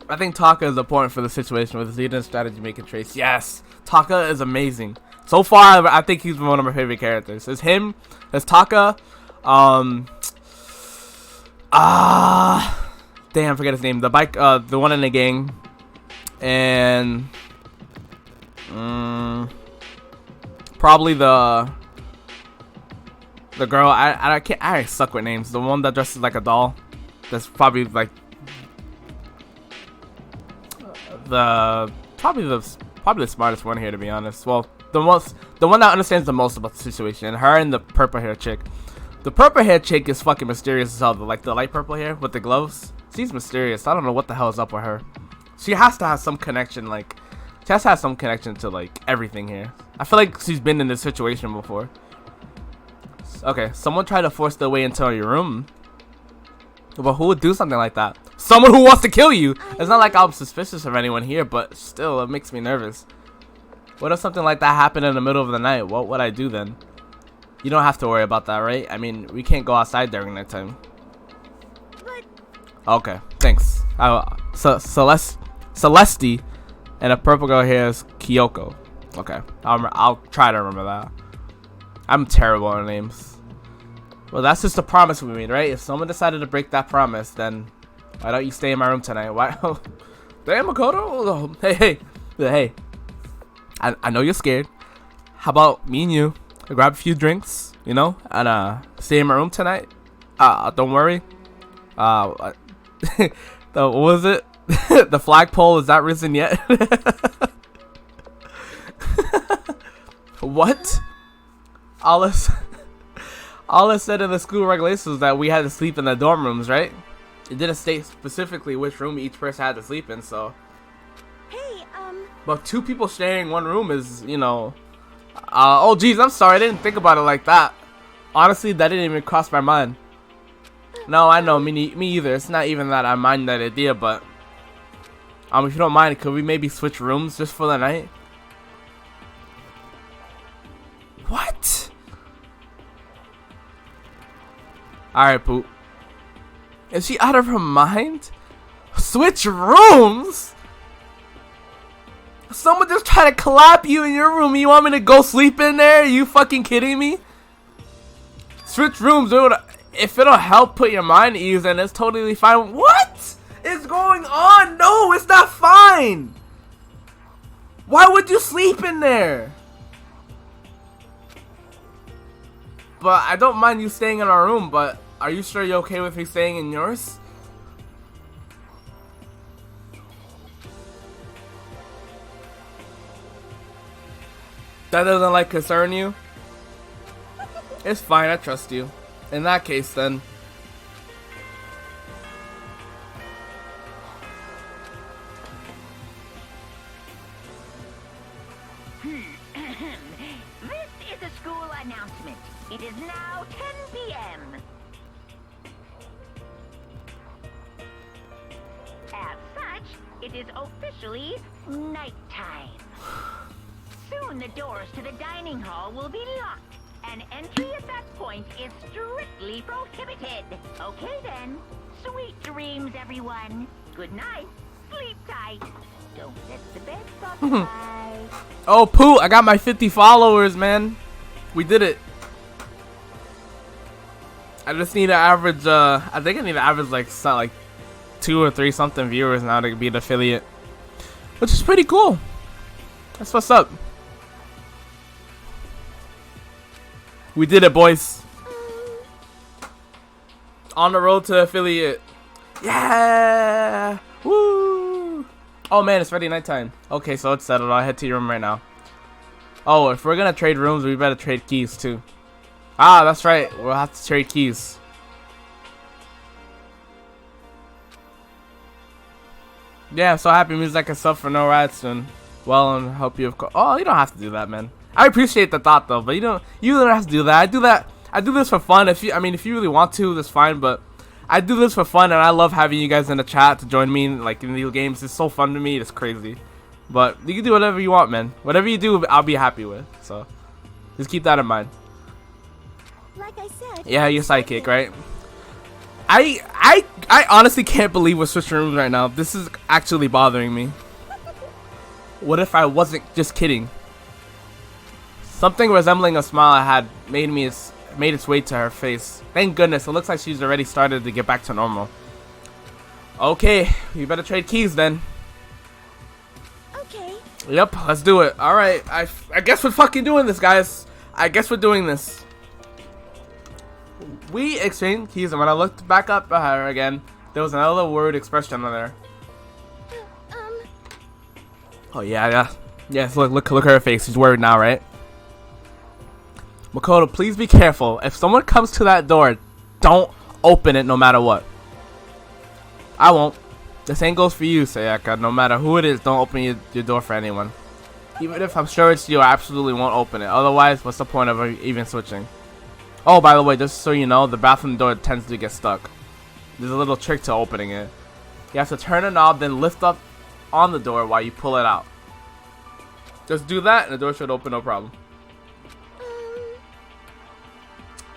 I think Taka is important for the situation with his leader and strategy making traits. Yes, Taka is amazing. So far, I think he's one of my favorite characters. It's him, it's Taka, damn, I forget his name. The bike, the one in the gang, and probably the girl. I suck with names. The one that dresses like a doll. That's probably like probably the smartest one here, to be honest. Well, the one that understands the most about the situation. Her and the purple hair chick. The purple hair chick is fucking mysterious as hell. Like the light purple hair with the gloves. She's mysterious. I don't know what the hell is up with her. She has to have some connection. Like, she has to have some connection to like everything here. I feel like she's been in this situation before. Okay, someone tried to force their way into your room. But who would do something like that? Someone who wants to kill you! It's not like I'm suspicious of anyone here, but still, it makes me nervous. What if something like that happened in the middle of the night? What would I do then? You don't have to worry about that, right? I mean, we can't go outside during that time. But Okay, thanks. Celeste and a purple girl here is Kyoko. Okay, I'll try to remember that. I'm terrible on names. Well, that's just a promise we made, right? If someone decided to break that promise, then why don't you stay in my room tonight? Why? Damn, Makoto. Hey. I know you're scared. How about me and you grab a few drinks, you know, and stay in my room tonight? Don't worry. What was it? The flagpole, is that risen yet? What? All it said in the school regulations was that we had to sleep in the dorm rooms, right? It didn't state specifically which room each person had to sleep in, so. hey, But two people sharing one room is, you know. Oh, geez, I'm sorry. I didn't think about it like that. Honestly, that didn't even cross my mind. No, I know. Me either. It's not even that I mind that idea, but. If you don't mind, could we maybe switch rooms just for the night? What? Alright, Poop. Is she out of her mind? Switch rooms? Someone just tried to clap you in your room. You want me to go sleep in there? Are you fucking kidding me? Switch rooms. If it'll help put your mind at ease, then it's totally fine. What is going on? No, it's not fine. Why would you sleep in there? But I don't mind you staying in our room, but are you sure you're okay with me staying in yours? That doesn't like concern you? It's fine, I trust you. In that case then. This is a school announcement. It is now 10 p.m. As such, it is officially nighttime. Soon the doors to the dining hall will be locked, and entry at that point is strictly prohibited. Okay then. Sweet dreams, everyone. Good night. Sleep tight. Don't let the bed bye. Oh, Pooh, I got my 50 followers, man. We did it. I just need to average, I think I need to average like 2 or 3 something viewers now to be an affiliate. Which is pretty cool. That's what's up. We did it, boys. On the road to affiliate. Yeah! Woo! Oh man, it's already nighttime. Okay, so it's settled. I'll head to your room right now. Oh, if we're gonna trade rooms, we better trade keys too. Ah, that's right. We'll have to trade keys. Yeah, I'm so happy means I can sub for no rats soon. Well, and help you of course. Oh, you don't have to do that, man. I appreciate the thought though, but you don't have to do that. I do this for fun. If you really want to, that's fine, but I do this for fun, and I love having you guys in the chat to join me in these games. It's so fun to me. It's crazy. But you can do whatever you want, man. Whatever you do, I'll be happy with. So just keep that in mind. Like I said. Yeah, you're psychic, right? I honestly can't believe we're switching rooms right now. This is actually bothering me. What if I wasn't just kidding? Something resembling a smile had made its way to her face. Thank goodness, it looks like she's already started to get back to normal. Okay, we better trade keys then. Okay. Yep, let's do it. Alright, I guess we're fucking doing this, guys. I guess we're doing this. We exchanged keys, and when I looked back up at her again, there was another word expression on there. Oh yeah. Yes, look at her face. She's worried now, right? Makoto, please be careful. If someone comes to that door, don't open it no matter what. I won't. The same goes for you, Sayaka. No matter who it is, don't open your door for anyone. Even if I'm sure it's you, I absolutely won't open it. Otherwise, what's the point of even switching? Oh, by the way, just so you know, the bathroom door tends to get stuck. There's a little trick to opening it. You have to turn a knob, then lift up on the door while you pull it out. Just do that, and the door should open no problem.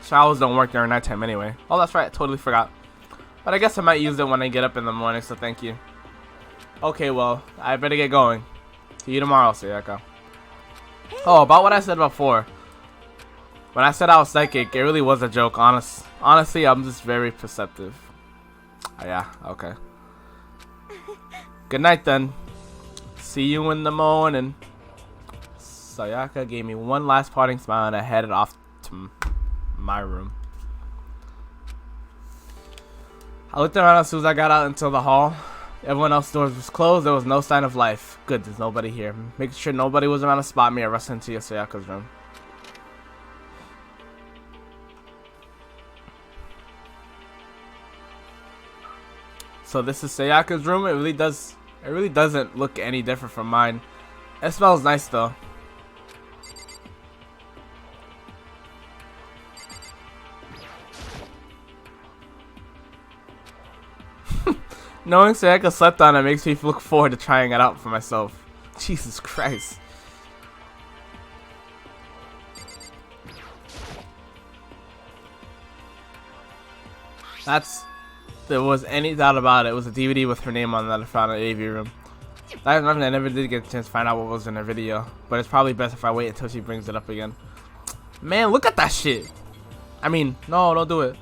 Showers don't work during nighttime anyway. Oh, that's right. I totally forgot. But I guess I might use it when I get up in the morning, so thank you. Okay, well, I better get going. See you tomorrow, Sayaka. Oh, about what I said before. When I said I was psychic, it really was a joke. Honestly, I'm just very perceptive. Oh, yeah, okay. Good night, then. See you in the morning. Sayaka gave me one last parting smile, and I headed off to my room. I looked around as soon as I got out into the hall. Everyone else's doors was closed. There was no sign of life. Good, there's nobody here. Making sure nobody was around to spot me or rush into Sayaka's room. So this is Sayaka's room. It really doesn't look any different from mine. It smells nice though. Knowing Sayaka slept on it makes me look forward to trying it out for myself. Jesus Christ. There was any doubt about it. It was a DVD with her name on that I found in the AV room. I never did get a chance to find out what was in her video, but it's probably best if I wait until she brings it up again. Man, look at that shit. I mean, no, don't do it.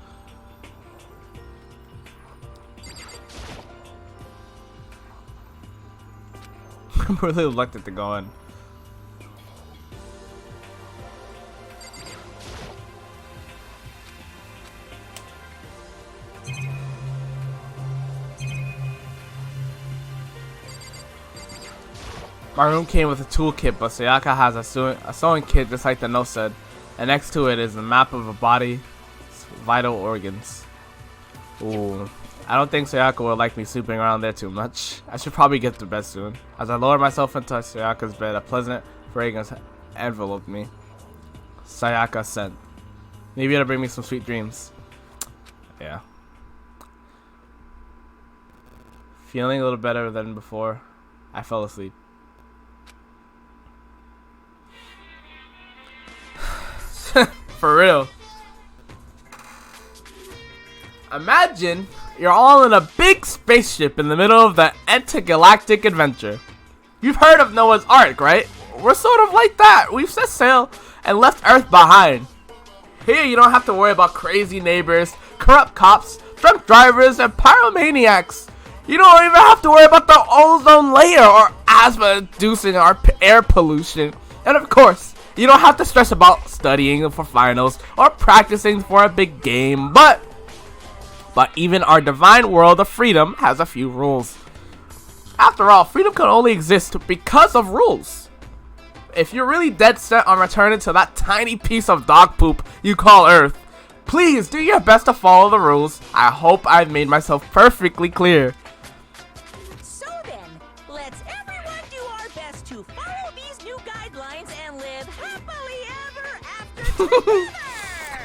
I'm really reluctant to go in. My room came with a toolkit, but Sayaka has a sewing kit just like the note said. And next to it is a map of a body's vital organs. Ooh. I don't think Sayaka will like me snooping around there too much. I should probably get to bed soon. As I lowered myself into Sayaka's bed, a pleasant fragrance enveloped me. Sayaka sent. Maybe it'll bring me some sweet dreams. Yeah. Feeling a little better than before, I fell asleep. For real. Imagine you're all in a big spaceship in the middle of the intergalactic adventure. You've heard of Noah's Ark, right? We're sort of like that. We've set sail and left Earth behind. Here you don't have to worry about crazy neighbors, corrupt cops, drunk drivers, and pyromaniacs. You don't even have to worry about the ozone layer or asthma-inducing air pollution. And of course, you don't have to stress about studying for finals or practicing for a big game, but even our divine world of freedom has a few rules. After all, freedom can only exist because of rules. If you're really dead set on returning to that tiny piece of dog poop you call Earth, please do your best to follow the rules. I hope I've made myself perfectly clear. So then, let's everyone do our best to follow these new guidelines and live happily ever after together.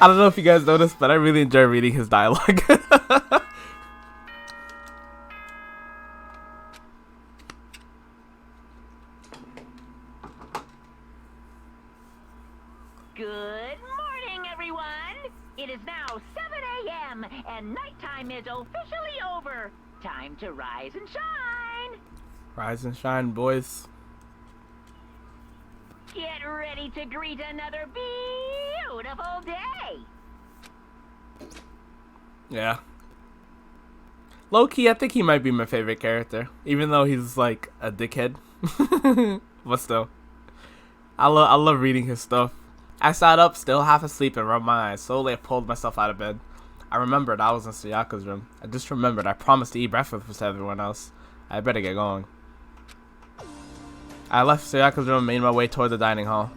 I don't know if you guys noticed, but I really enjoy reading his dialogue. Good morning, everyone. It is now 7 a.m. and nighttime is officially over. Time to rise and shine. Rise and shine, boys. Get ready to greet another beautiful day. Yeah. Low-key, I think he might be my favorite character. Even though he's like a dickhead. But still. I love reading his stuff. I sat up, still half asleep, and rubbed my eyes. Slowly I pulled myself out of bed. I remembered I was in Sayaka's room. I just remembered I promised to eat breakfast with everyone else. I better get going. I left Sayaka's room and made my way toward the dining hall.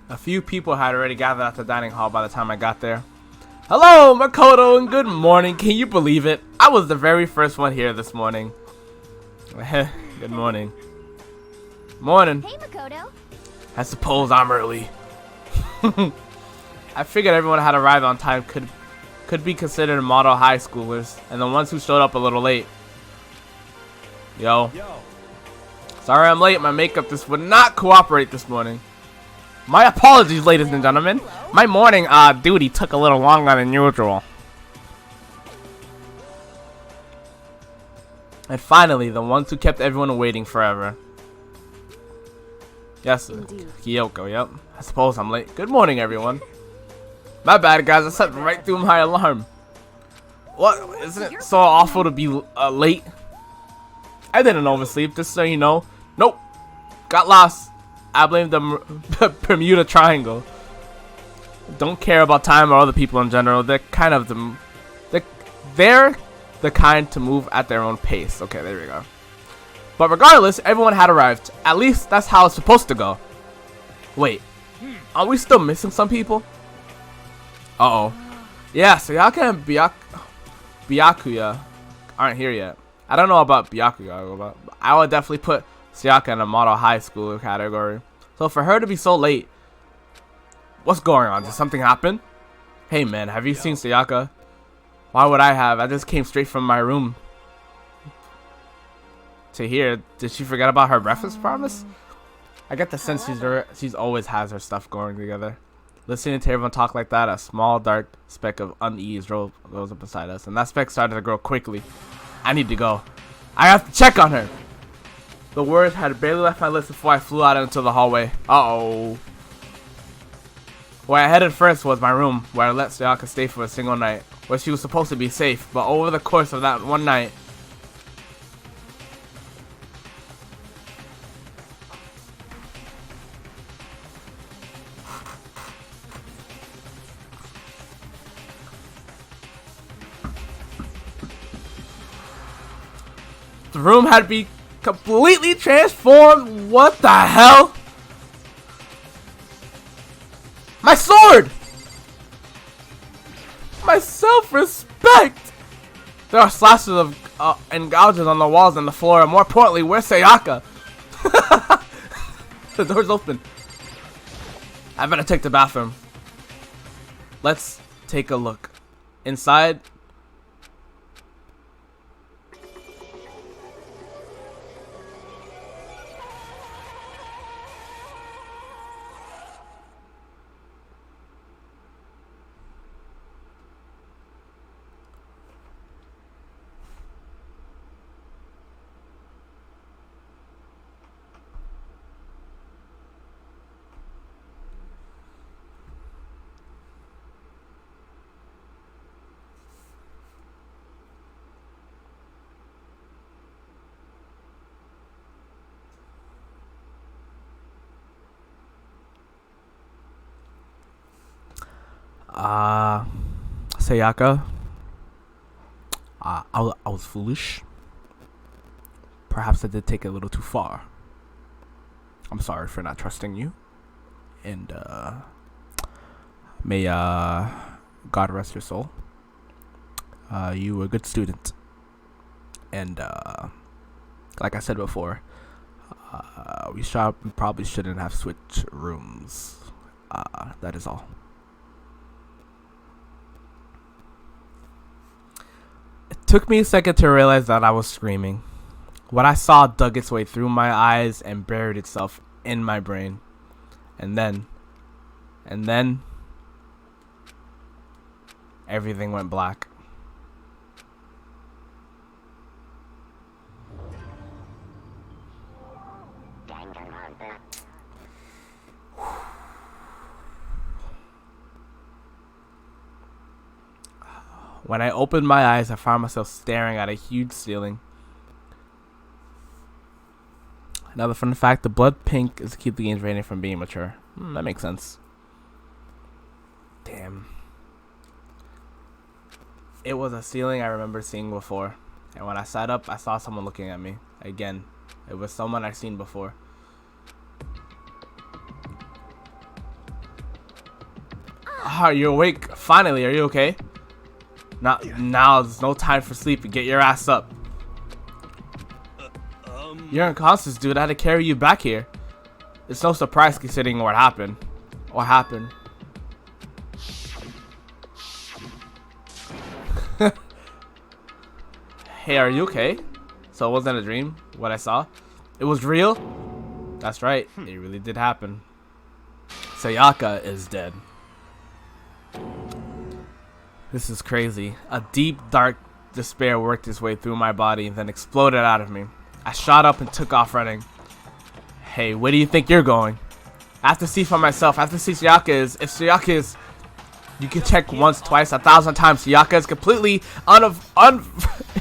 A few people had already gathered at the dining hall by the time I got there. Hello, Makoto, and good morning. Can you believe it? I was the very first one here this morning. Good morning. Morning. Hey, Makoto. I suppose I'm early. I figured everyone had arrived on time could be considered model high schoolers, and the ones who showed up a little late. Yo. Sorry I'm late. My makeup just would not cooperate this morning. My apologies, ladies and gentlemen. My morning duty took a little longer than usual. And finally, the ones who kept everyone waiting forever. Yes, Kyoko, yep. I suppose I'm late. Good morning, everyone. My bad, guys. I slept right through my alarm. What? Isn't it so awful to be late? I didn't oversleep, just so you know. Nope. Got lost. I blame the Bermuda Triangle. Don't care about time or other people in general. They're kind of they're the kind to move at their own pace. Okay, there we go. But regardless, everyone had arrived. At least that's how it's supposed to go. Wait, are we still missing some people? Uh-oh. Yeah, Sayaka and Byakuya aren't here yet. I don't know about Byakuya, but I would definitely put Sayaka in a model high school category. So for her to be so late, what's going on? Did something happen? Hey man, have you seen Sayaka? Why would I have? I just came straight from my room to here. Did she forget about her breakfast promise? I get the sense she's always has her stuff going together. Listening to everyone talk like that, a small dark speck of unease rose up beside us, and that speck started to grow quickly. I need to go. I have to check on her. The words had barely left my lips before I flew out into the hallway. Uh-oh. Where I headed first was my room, where I let Sayaka stay for a single night, where she was supposed to be safe, but over the course of that one night, the room had been completely transformed. What the hell? My sword! My self-respect! There are slashes of and gouges on the walls and the floor, and more importantly, where's Sayaka? The door's open. I better take the bathroom. Let's take a look. Inside. Sayaka, I was foolish. Perhaps I did take it a little too far. I'm sorry for not trusting you. And, may, God rest your soul. You were a good student. And, like I said before, we probably shouldn't have switched rooms. That is all. It took me a second to realize that I was screaming. What I saw dug its way through my eyes and buried itself in my brain. And then, everything went black. When I opened my eyes, I found myself staring at a huge ceiling. Another fun fact, the blood pink is to keep the game's rating from being mature. That makes sense. Damn. It was a ceiling I remember seeing before. And when I sat up, I saw someone looking at me. Again, it was someone I've seen before. Ah, you're awake. Finally, are you okay? Now there's no time for sleep. Get your ass up. You're unconscious, dude. I had to carry you back here. It's no surprise considering what happened. What happened? Hey, are you okay? So it wasn't a dream, what I saw? It was real? That's right. It really did happen. Sayaka is dead. This is crazy. A deep, dark despair worked its way through my body and then exploded out of me. I shot up and took off running. Hey, where do you think you're going? I have to see for myself. I have to see Sayaka is. If Sayaka is... You can check once, twice, 1,000 times. Sayaka is completely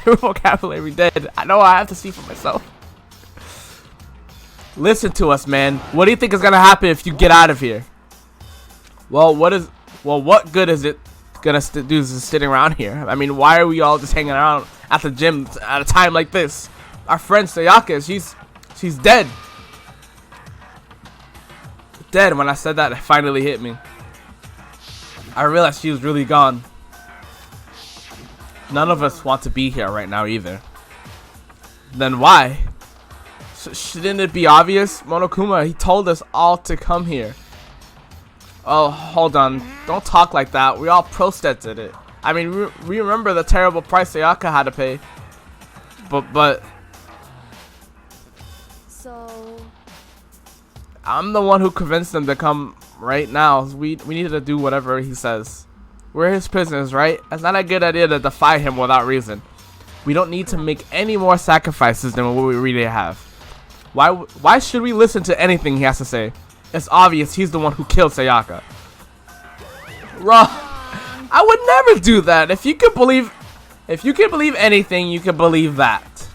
vocabulary dead. I know I have to see for myself. Listen to us, man. What do you think is going to happen if you get out of here? Well, what good is it gonna do is sitting around here? I mean, why are we all just hanging around at the gym at a time like this? Our friend Sayaka, she's dead. Dead. When I said that, it finally hit me. I realized she was really gone. None of us want to be here right now either. Then why? Shouldn't it be obvious? Monokuma, he told us all to come here. Oh, hold on. Don't talk like that. We all protested it. I mean, we remember the terrible price Sayaka had to pay. But... So... I'm the one who convinced them to come right now. We need to do whatever he says. We're his prisoners, right? It's not a good idea to defy him without reason. We don't need to make any more sacrifices than what we really have. Why should we listen to anything he has to say? It's obvious he's the one who killed Sayaka. Wrong. I would never do that. If you can believe anything, you can believe that.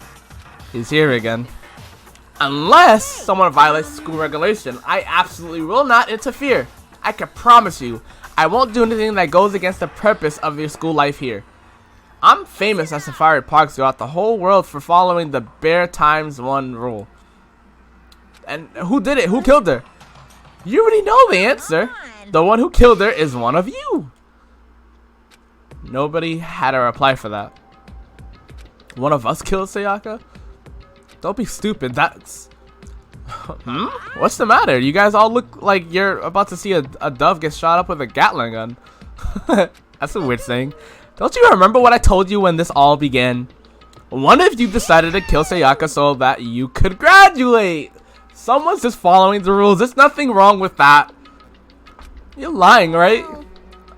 He's here again. Unless someone violates school regulation, I absolutely will not interfere. I can promise you, I won't do anything that goes against the purpose of your school life here. I'm famous at safari parks throughout the whole world for following the bare times one rule. And who did it? Who killed her? You already know the answer. The one who killed her is one of you. Nobody had a reply for that. One of us killed Sayaka? Don't be stupid. That's... What's the matter? You guys all look like you're about to see a dove get shot up with a Gatling gun. That's a weird thing. Don't you remember what I told you when this all began? One of you decided to kill Sayaka so that you could graduate. Someone's just following the rules. There's nothing wrong with that. You're lying, right?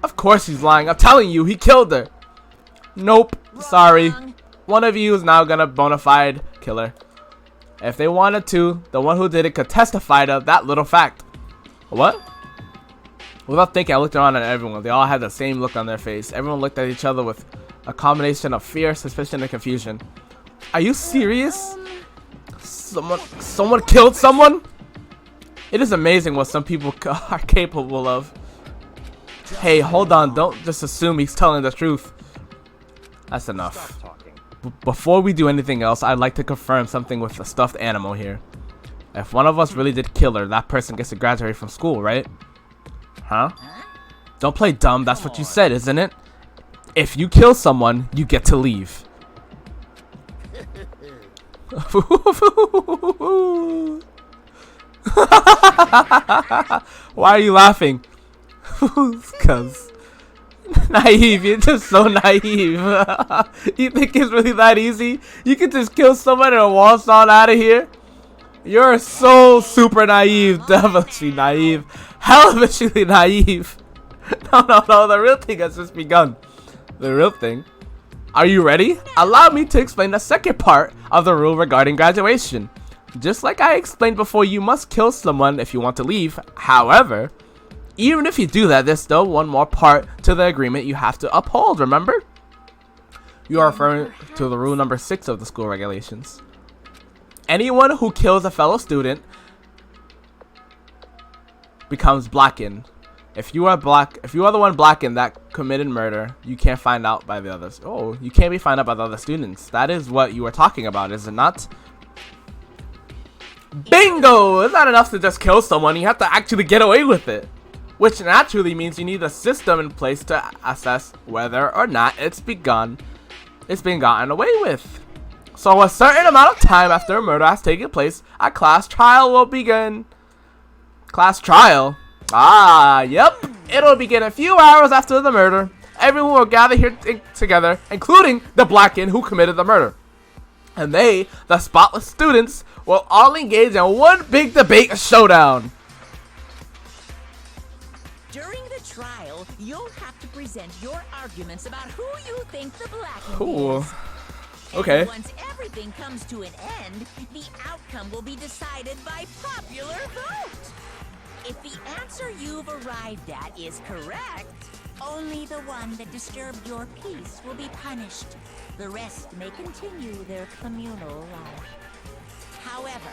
Of course he's lying. I'm telling you, he killed her. Nope. Sorry. One of you is now gonna bona fide killer. If they wanted to, the one who did it could testify to that little fact. What? Without thinking, I looked around at everyone. They all had the same look on their face. Everyone looked at each other with a combination of fear, suspicion, and confusion. Are you serious? Someone killed someone? It is amazing what some people are capable of. Hey, hold on. Don't just assume he's telling the truth. That's enough. Before we do anything else, I'd like to confirm something with the stuffed animal here. If one of us really did kill her, that person gets to graduate from school, right? Huh? Don't play dumb. That's what you said, isn't it? If you kill someone, you get to leave. Why are you laughing? Cause naive. You're just so naive. You think it's really that easy? You can just kill someone and waltz on out of here? You're so super naive. Devilishly naive. Hellishly naive. No. The real thing has just begun. The real thing. Are you ready? Allow me to explain the second part of the rule regarding graduation. Just like I explained before, you must kill someone if you want to leave. However, even if you do that, there's still one more part to the agreement you have to uphold, remember? You are referring to the rule number 6 of the school regulations. Anyone who kills a fellow student becomes blackened. If you are the one blackened that committed murder, you can't find out by the others. Oh, you can't be found out by the other students. That is what you were talking about, is it not? Bingo! It's not enough to just kill someone. You have to actually get away with it. Which naturally means you need a system in place to assess whether or not it's been gotten away with. So a certain amount of time after a murder has taken place, a class trial will begin. Class trial? Ah, yep. It'll begin a few hours after the murder. Everyone will gather here together, including the blackened who committed the murder. And they, the spotless students, will all engage in one big debate showdown. During the trial, you'll have to present your arguments about who you think the blackened Ooh. is. Okay. And once everything comes to an end, the outcome will be decided by popular vote. If the answer you've arrived at is correct, only the one that disturbed your peace will be punished. The rest may continue their communal life. However,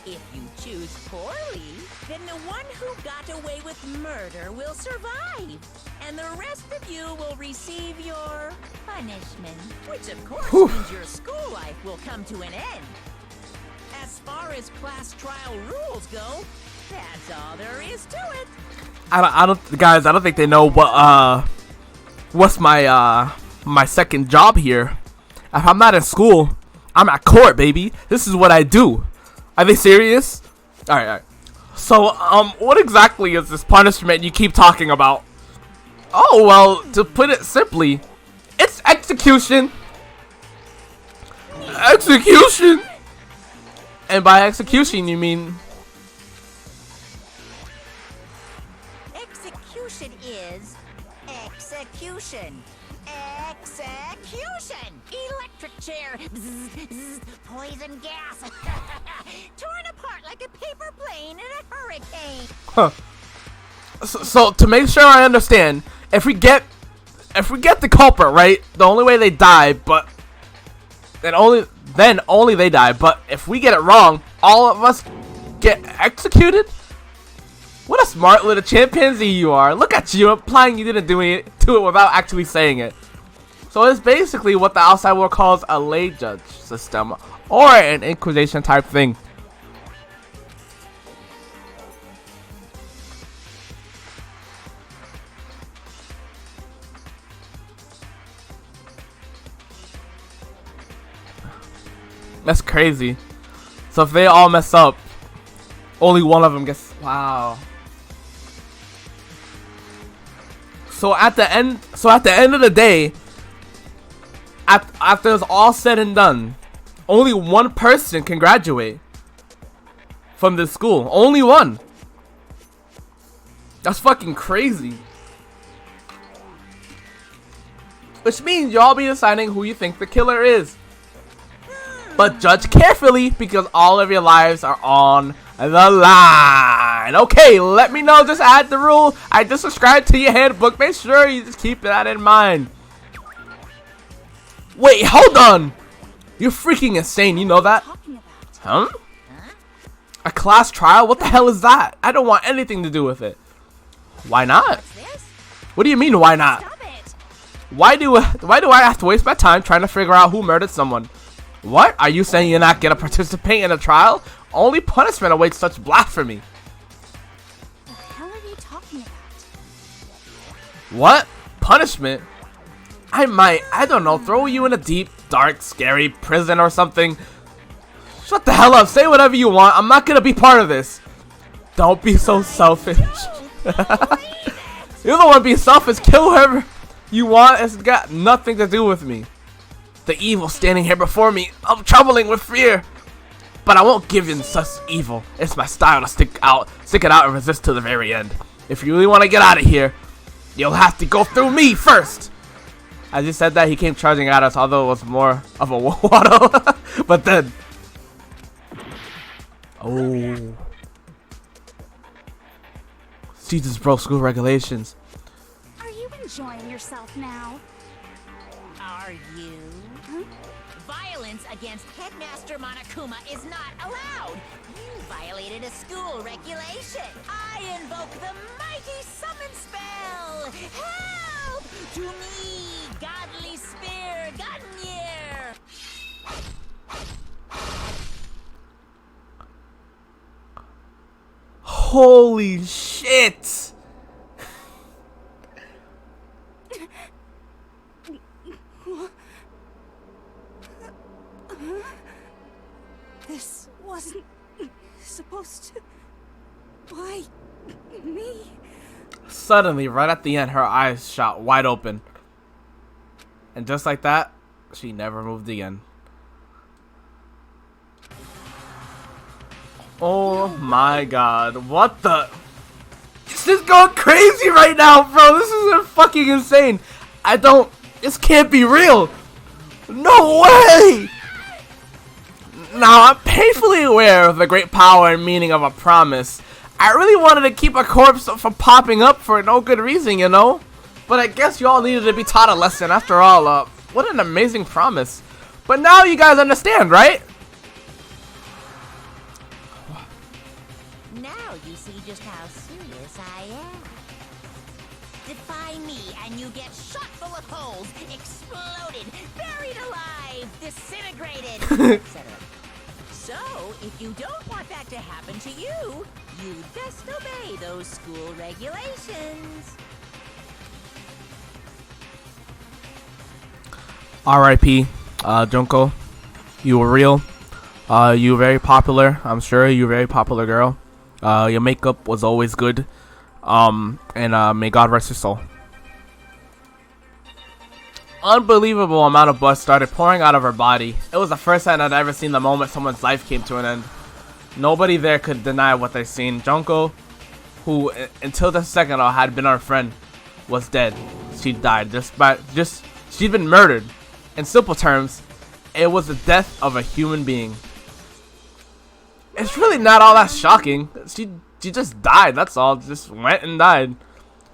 if you choose poorly, then the one who got away with murder will survive, and the rest of you will receive your punishment, which of course means your school life will come to an end. As far as class trial rules go, that's all there is to it. I don't think they know what's my second job here. If I'm not in school, I'm at court, baby. This is what I do. Are they serious? All right. So, what exactly is this punishment you keep talking about? Oh, well, to put it simply, it's execution. Execution. And by execution, you mean execution is execution. Execution! Electric chair! Bzz, bzz, poison gas! Torn apart like a paper plane in a hurricane! Huh. So to make sure I understand, if we get the culprit, right, the only way they die, but then only they die. But if we get it wrong, all of us get executed. What a smart little chimpanzee you are! Look at you, implying you didn't do it without actually saying it. So it's basically what the outside world calls a lay judge system, or an inquisition type thing. That's crazy. So if they all mess up, only one of them gets. Wow. So at the end of the day, after it's all said and done, only one person can graduate from this school. Only one. That's fucking crazy. Which means you'll all be deciding who you think the killer is. But judge carefully, because all of your lives are on the line. Okay, let me know. Just add the rule. I just subscribed to your handbook. Make sure you just keep that in mind. Wait, hold on. You're freaking insane. You know that? Huh? A class trial? What the hell is that? I don't want anything to do with it. Why not? What do you mean, why not? Why do I have to waste my time trying to figure out who murdered someone? What? Are you saying you're not gonna participate in a trial? Only punishment awaits such blasphemy. What the hell are you talking about? What? Punishment? I don't know, throw you in a deep, dark, scary prison or something. Shut the hell up, say whatever you want. I'm not gonna be part of this. Don't be so selfish. You're the one being selfish. Kill whoever you want. It's got nothing to do with me. The evil standing here before me, I'm troubling with fear. But I won't give in such evil. It's my style to stick it out and resist to the very end. If you really want to get out of here, you'll have to go through me first. As he said that, he came charging at us, although it was more of a waddle. But then, oh, Jesus broke school regulations. Are you enjoying yourself now? Are you? Violence against Headmaster Monokuma is not allowed. You violated a school regulation. I invoke the mighty summon spell. Help! To me, godly spear, Gunyear. Holy shit! This wasn't supposed to. Why me? Suddenly, right at the end, her eyes shot wide open. And just like that, she never moved again. Oh my god, what the? This is going crazy right now, bro. This is fucking insane. This can't be real. No way! Now, I'm painfully aware of the great power and meaning of a promise. I really wanted to keep a corpse from popping up for no good reason, you know? But I guess you all needed to be taught a lesson after all. What an amazing promise. But now you guys understand, right? Now you see just how serious I am. Defy me and you get shot full of holes, exploded, buried alive, disintegrated, etc. So, if you don't want that to happen to you, you best obey those school regulations. R.I.P. Junko. You were real. You were very popular. I'm sure you were a very popular girl. Your makeup was always good. And may God rest your soul. Unbelievable amount of blood started pouring out of her body. It was the first time I'd ever seen the moment someone's life came to an end. Nobody there could deny what they've seen. Junko who until the second had been our friend, was dead. She died she'd been murdered. In simple terms, it was the death of a human being. It's really not all that shocking. She just died, that's all. Just went and died.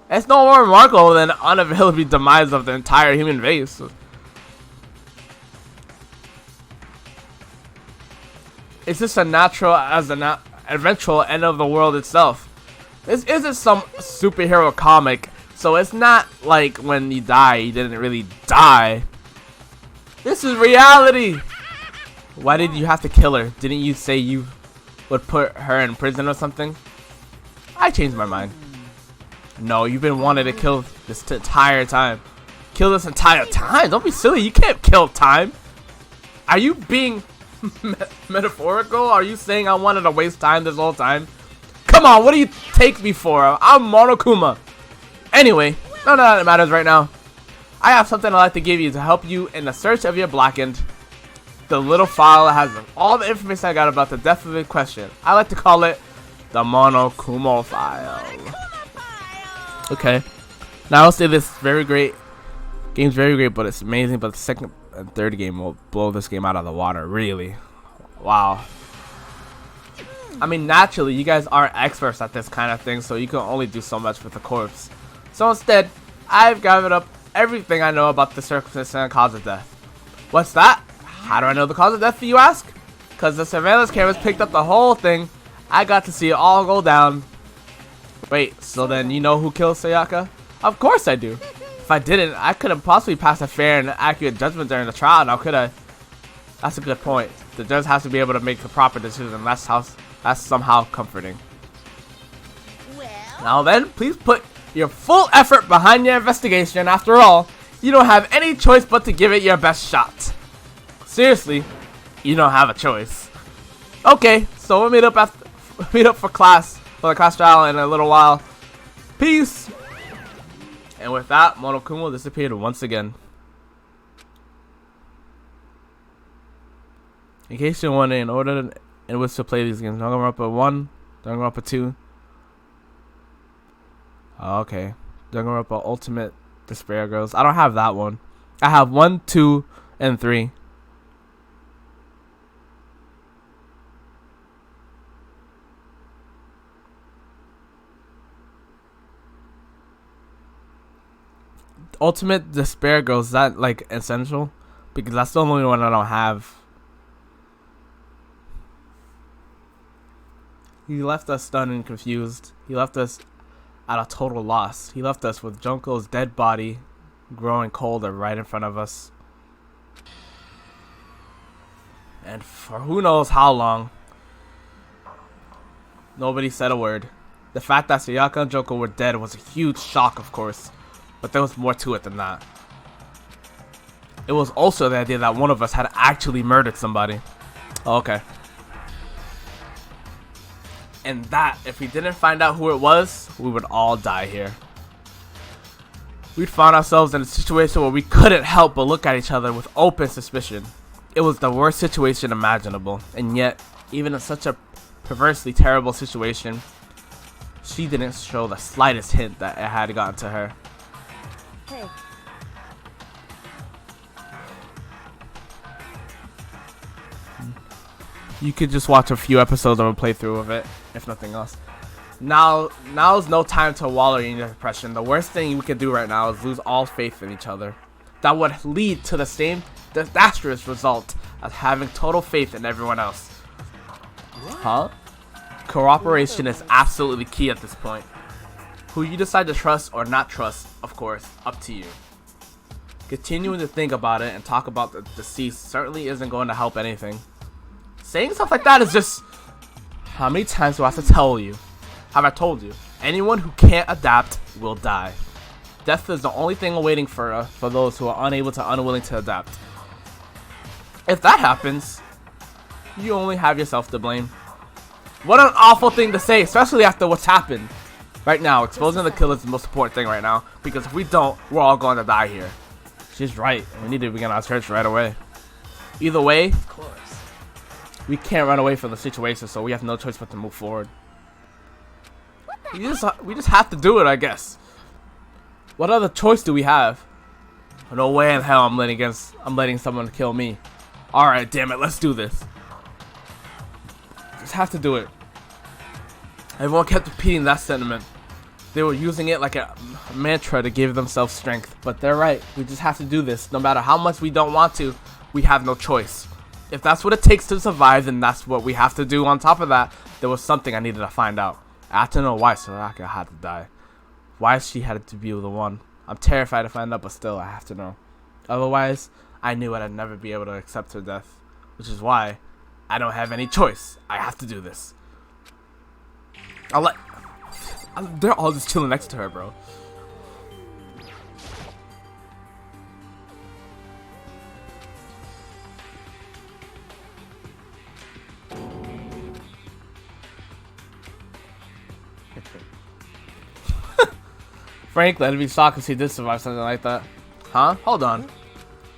It's no more remarkable than unavailable demise of the entire human race. It's just as natural as the eventual end of the world itself. This isn't some superhero comic, so it's not like when you die, you didn't really die. This is reality. Why did you have to kill her? Didn't you say you would put her in prison or something? I changed my mind. No, you've been wanting to kill this entire time. Kill this entire time? Don't be silly. You can't kill time. Are you being metaphorical? Are you saying I wanted to waste time this whole time? Come on, what do you take me for? I'm Monokuma. Anyway, none of that matters right now. I have something I'd like to give you to help you in the search of your blackened. The little file has all the information I got about the death of the question. I like to call it the Monokuma file. Okay. Now I'll say this very great. Game's very great, but it's amazing. But the second and third game will blow this game out of the water. Really. Wow. I mean, naturally, you guys aren't experts at this kind of thing, so you can only do so much with the corpse. So instead, I've gathered up everything I know about the circumstance and cause of death. What's that? How do I know the cause of death, you ask? Because the surveillance cameras picked up the whole thing. I got to see it all go down. Wait, so then you know who killed Sayaka? Of course I do. If I didn't, I couldn't possibly pass a fair and accurate judgment during the trial, now could I? That's a good point. The judge has to be able to make the proper decision. That's somehow comforting. Well, Now then, please put your full effort behind your investigation. After all, you don't have any choice but to give it your best shot. Seriously, you don't have a choice. Okay, so we'll meet up for the class trial in a little while. Peace. And with that, Monokuma disappeared once again. In case you're wondering, in order in which to play these games, Danganronpa 1, Danganronpa 2. Oh, okay. Danganronpa Ultimate Despair Girls. I don't have that one. I have 1, 2, and 3. Ultimate Despair Girls, is that like essential? Because that's the only one I don't have. He left us stunned and confused. He left us at a total loss. He left us with Junko's dead body growing colder right in front of us. And for who knows how long. Nobody said a word. The fact that Sayaka and Junko were dead was a huge shock, of course. But there was more to it than that. It was also the idea that one of us had actually murdered somebody. Oh, okay. And that, if we didn't find out who it was, we would all die here. We'd found ourselves in a situation where we couldn't help but look at each other with open suspicion. It was the worst situation imaginable. And yet, even in such a perversely terrible situation, she didn't show the slightest hint that it had gotten to her. Hey. You could just watch a few episodes of a playthrough of it, if nothing else. Now's no time to wallow in your depression. The worst thing we could do right now is lose all faith in each other. That would lead to the same disastrous result as having total faith in everyone else. Huh? Cooperation is absolutely key at this point. Who you decide to trust or not trust, of course, up to you. Continuing to think about it and talk about the deceased certainly isn't going to help anything. Saying stuff like that is just... How many times do I have to tell you? Have I told you? Anyone who can't adapt will die. Death is the only thing awaiting for those who are unwilling to adapt. If that happens, you only have yourself to blame. What an awful thing to say, especially after what's happened. Right now, exposing the killer is the most important thing right now, because if we don't, we're all going to die here. She's right. We need to begin our search right away. Either way, Of course. we can't run away from the situation, so we have no choice but to move forward. What We just have to do it, I guess. What other choice do we have? No way in hell I'm letting someone kill me. All right, damn it, let's do this. Just have to do it. Everyone kept repeating that sentiment. They were using it like a mantra to give themselves strength. But they're right. We just have to do this. No matter how much we don't want to, we have no choice. If that's what it takes to survive, then that's what we have to do. On top of that, there was something I needed to find out. I have to know why Soraka had to die. Why she had to be the one. I'm terrified to find out, but still, I have to know. Otherwise, I knew I'd never be able to accept her death. Which is why I don't have any choice. I have to do this. They're all just chilling next to her, bro. Frank, let it be shocked if he did survive something like that. Huh? Hold on.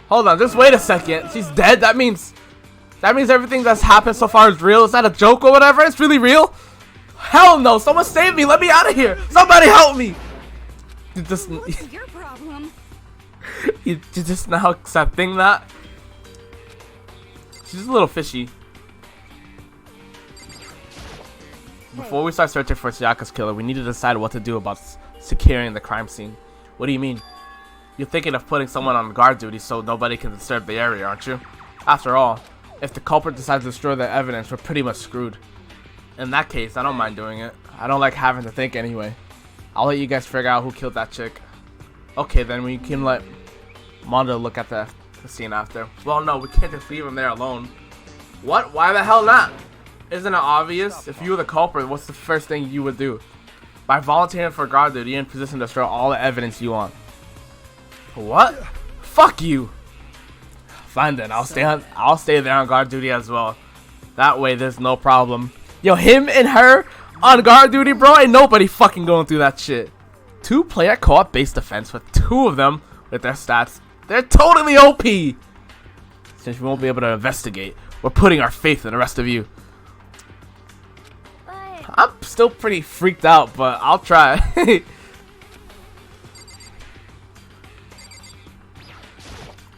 Hold on, just wait a second. She's dead? That means everything that's happened so far is real? Is that a joke or whatever? It's really real? Hell no! Someone save me! Let me out of here! Somebody help me! What's your problem? You're just now accepting that? She's a little fishy. Before we start searching for Sayaka's killer, we need to decide what to do about securing the crime scene. What do you mean? You're thinking of putting someone on guard duty so nobody can disturb the area, aren't you? After all, if the culprit decides to destroy the evidence, we're pretty much screwed. In that case, I don't mind doing it. I don't like having to think anyway. I'll let you guys figure out who killed that chick. Okay, then we can let Mondo look at the scene after. Well, no, we can't just leave him there alone. What? Why the hell not? Isn't it obvious? If you were the culprit, what's the first thing you would do? By volunteering for guard duty, you're in position to destroy all the evidence you want. What? Fuck you! Fine then, I'll stay there on guard duty as well. That way there's no problem. Yo, him and her on guard duty, bro, ain't nobody fucking going through that shit. 2-player co-op base defense with 2 of them with their stats. They're totally OP! Since we won't be able to investigate, we're putting our faith in the rest of you. I'm still pretty freaked out, but I'll try.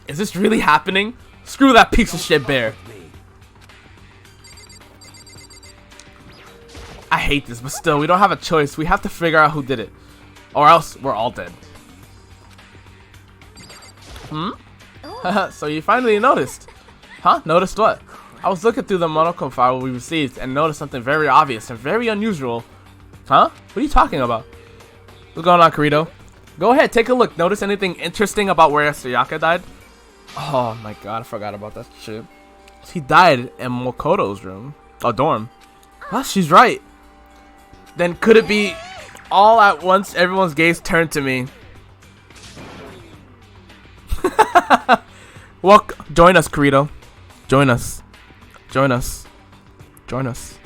Is this really happening? Screw that piece of shit bear. I hate this, but still, we don't have a choice. We have to figure out who did it. Or else, we're all dead. So you finally noticed. Huh? Noticed what? I was looking through the monochrome file we received and noticed something very obvious and very unusual. Huh? What are you talking about? What's going on, Kirito? Go ahead, take a look. Notice anything interesting about where Sayaka died? Oh my god, I forgot about that shit. She died in Mokoto's room. Oh, dorm. Huh, she's right. Then could it be all at once everyone's gaze turned to me? Well, join us, Kirito. Join us. Join us. Join us.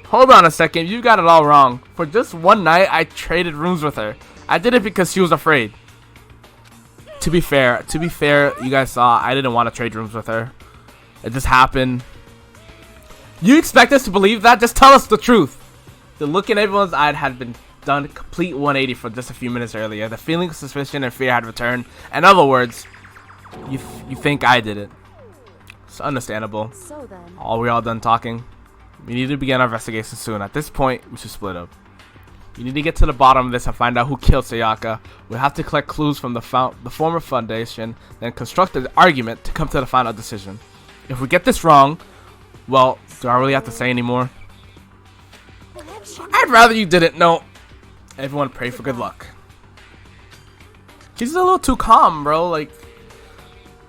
Hold on a second, you got it all wrong. For just one night, I traded rooms with her. I did it because she was afraid. To be fair, you guys saw I didn't want to trade rooms with her. It just happened. You expect us to believe that? Just tell us the truth. The look in everyone's eye had been done complete 180 for just a few minutes earlier. The feeling of suspicion and fear had returned. In other words, you think I did it. It's understandable. So then, Are we all done talking? We need to begin our investigation soon. At this point, we should split up. You need to get to the bottom of this and find out who killed Sayaka. We'll have to collect clues from the former foundation, then construct an argument to come to the final decision. If we get this wrong, well, do I really have to say anymore? I'd rather you didn't. No. Everyone pray for good luck. She's a little too calm, bro. Like,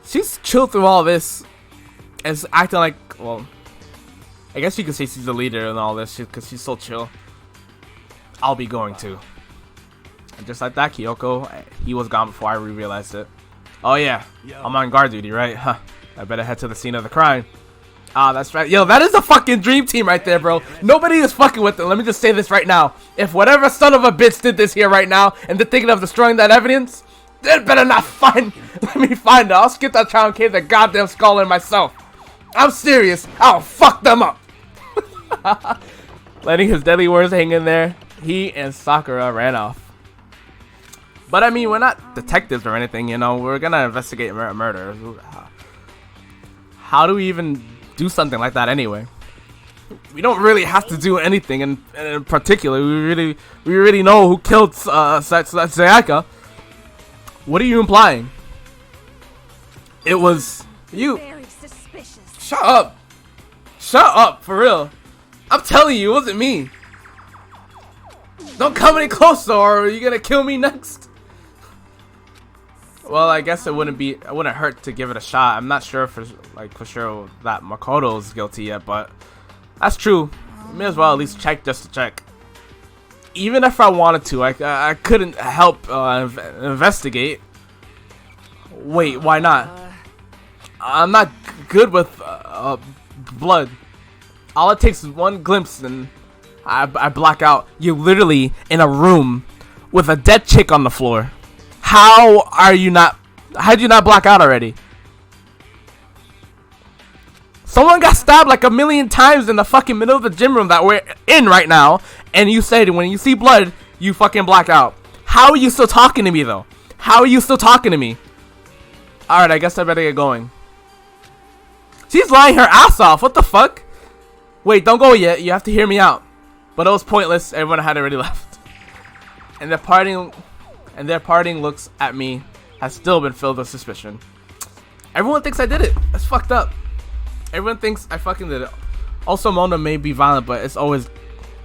she's chill through all this. And acting like, well, I guess you could say she's the leader and all this shit because she's so chill. I'll be going too. And just like that, Kyoko, he was gone before I realized it. Oh yeah, I'm on guard duty, right? Huh. I better head to the scene of the crime. Ah, that's right. Yo, that is a fucking dream team right there, bro. Nobody is fucking with it. Let me just say this right now. If whatever son of a bitch did this here right now and they're thinking of destroying that evidence, they better not find. Let me find it. I'll skip that child and cave their goddamn skull in myself. I'm serious. I'll fuck them up. Letting his deadly words hang in there. he and Sakura ran off. But I mean, we're not detectives or anything, you know. We're gonna investigate murder. How do we even do something like that anyway? We don't really have to do anything in particular. We really know who killed Sayaka. What are you implying? It was you. Very suspicious. Shut up. Shut up, for real. I'm telling you, it wasn't me. Don't come any closer or you're gonna kill me next. Well, I guess it wouldn't hurt to give it a shot. I'm not sure for sure that Makoto's guilty yet, but that's true. May as well at least check just to check. Even if I wanted to, I couldn't help investigate. Wait, why not? I'm not good with blood. All it takes is one glimpse and I black out. You're literally in a room with a dead chick on the floor. How'd you not black out already? Someone got stabbed like a million times in the fucking middle of the gym room that we're in right now, and you said when you see blood, you fucking black out. How are you still talking to me though? How are you still talking to me? Alright, I guess I better get going. She's lying her ass off. What the fuck? Wait, don't go yet. You have to hear me out. But it was pointless. Everyone had already left. And their parting looks at me has still been filled with suspicion. Everyone thinks I did it. That's fucked up. Everyone thinks I fucking did it. Also, Mona may be violent, but it's always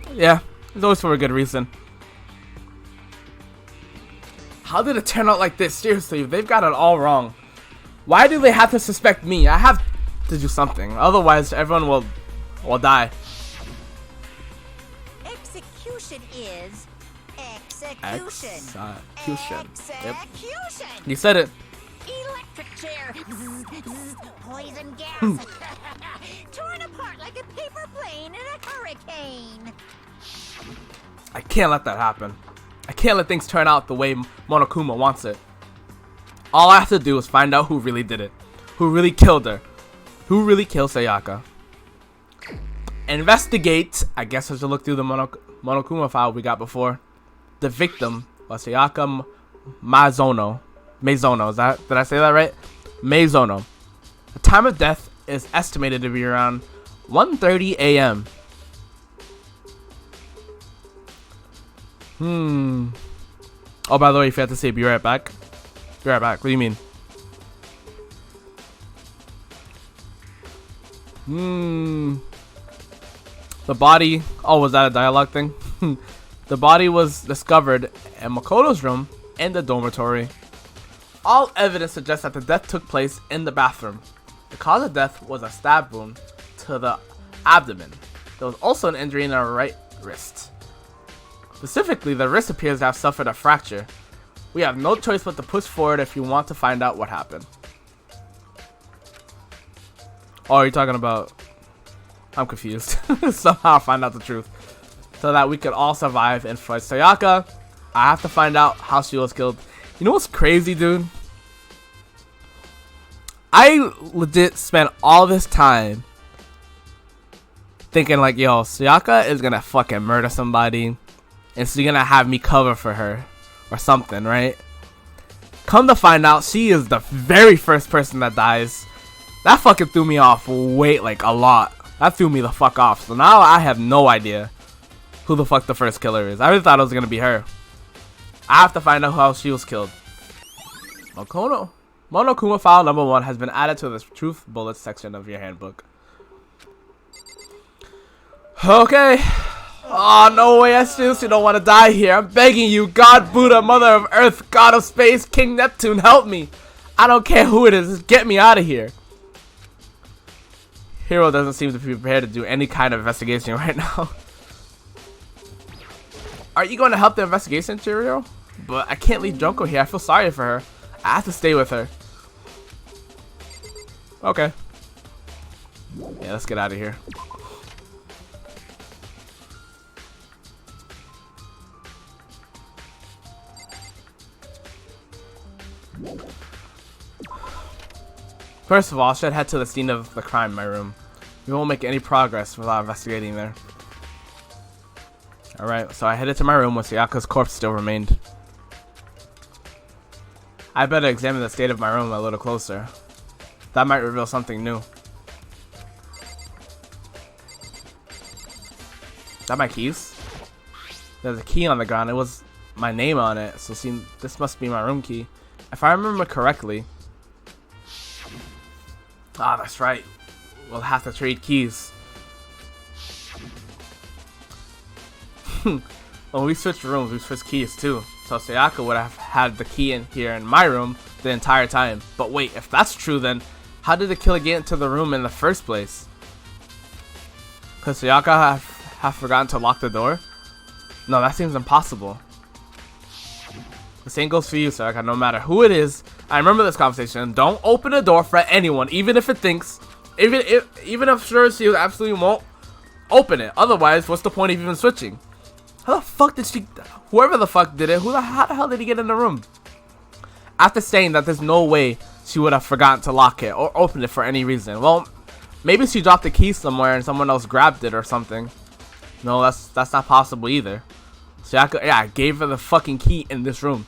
for a good reason. How did it turn out like this? Seriously, they've got it all wrong. Why do they have to suspect me? I have to do something. Otherwise, everyone will die. Execution is execution. Execution. Yep. Execution. You said it. Electric chair. Poison gas. Torn apart like a paper plane in a hurricane. I can't let that happen. I can't let things turn out the way Monokuma wants it. All I have to do is find out who really did it. Who really killed her. Who really killed Sayaka. Investigate. I guess I should look through the Monokuma file we got before. The victim was Sayaka Maizono. Did I say that right? Maizono. The time of death is estimated to be around 1:30 a.m. Oh, by the way, if you have to say be right back. Be right back. What do you mean? The body. Oh, was that a dialogue thing? The body was discovered in Makoto's room in the dormitory. All evidence suggests that the death took place in the bathroom. The cause of death was a stab wound to the abdomen. There was also an injury in her right wrist. Specifically, the wrist appears to have suffered a fracture. We have no choice but to push forward if you want to find out what happened. Oh, you're talking about... I'm confused. Somehow find out the truth. So that we could all survive and fight Sayaka. I have to find out how she was killed. You know what's crazy, dude? I legit spent all this time thinking like, yo, Sayaka is gonna fucking murder somebody. And she's gonna have me cover for her. Or something, right? Come to find out, she is the very first person that dies. That fucking threw me off like a lot. That threw me the fuck off. So now I have no idea who the fuck the first killer is. I really thought it was gonna be her. I have to find out how she was killed. Monokuma file number 1 has been added to the truth bullets section of your handbook. Okay. Oh, no way. I seriously don't want to die here. I'm begging you. God, Buddha, Mother of Earth, God of Space, King Neptune, help me. I don't care who it is. Just get me out of here. Hero doesn't seem to be prepared to do any kind of investigation right now. Are you going to help the investigation, Cheerio? But I can't leave Junko here. I feel sorry for her. I have to stay with her. Okay. Yeah, let's get out of here. First of all, I should head to the scene of the crime in my room. We won't make any progress without investigating there. Alright, so I headed to my room where Sayaka's corpse still remained. I better examine the state of my room a little closer. That might reveal something new. Is that my keys? There's a key on the ground. It was my name on it. So see, this must be my room key. If I remember correctly. Ah, that's right. We'll have to trade keys. When we switched rooms, we switched keys too. So Sayaka would have had the key in here in my room the entire time. But wait, if that's true, then how did the killer get into the room in the first place? Could Sayaka have forgotten to lock the door? No, that seems impossible. The same goes for you, Sayaka. No matter who it is, I remember this conversation. Don't open the door for anyone, even if it thinks, even if sure she absolutely won't open it. Otherwise, what's the point of even switching? How the fuck did she? Whoever the fuck did it, how the hell did he get in the room? After saying that there's no way she would have forgotten to lock it or open it for any reason. Well, maybe she dropped the key somewhere and someone else grabbed it or something. No, that's not possible either. Sayaka, yeah, I gave her the fucking key in this room.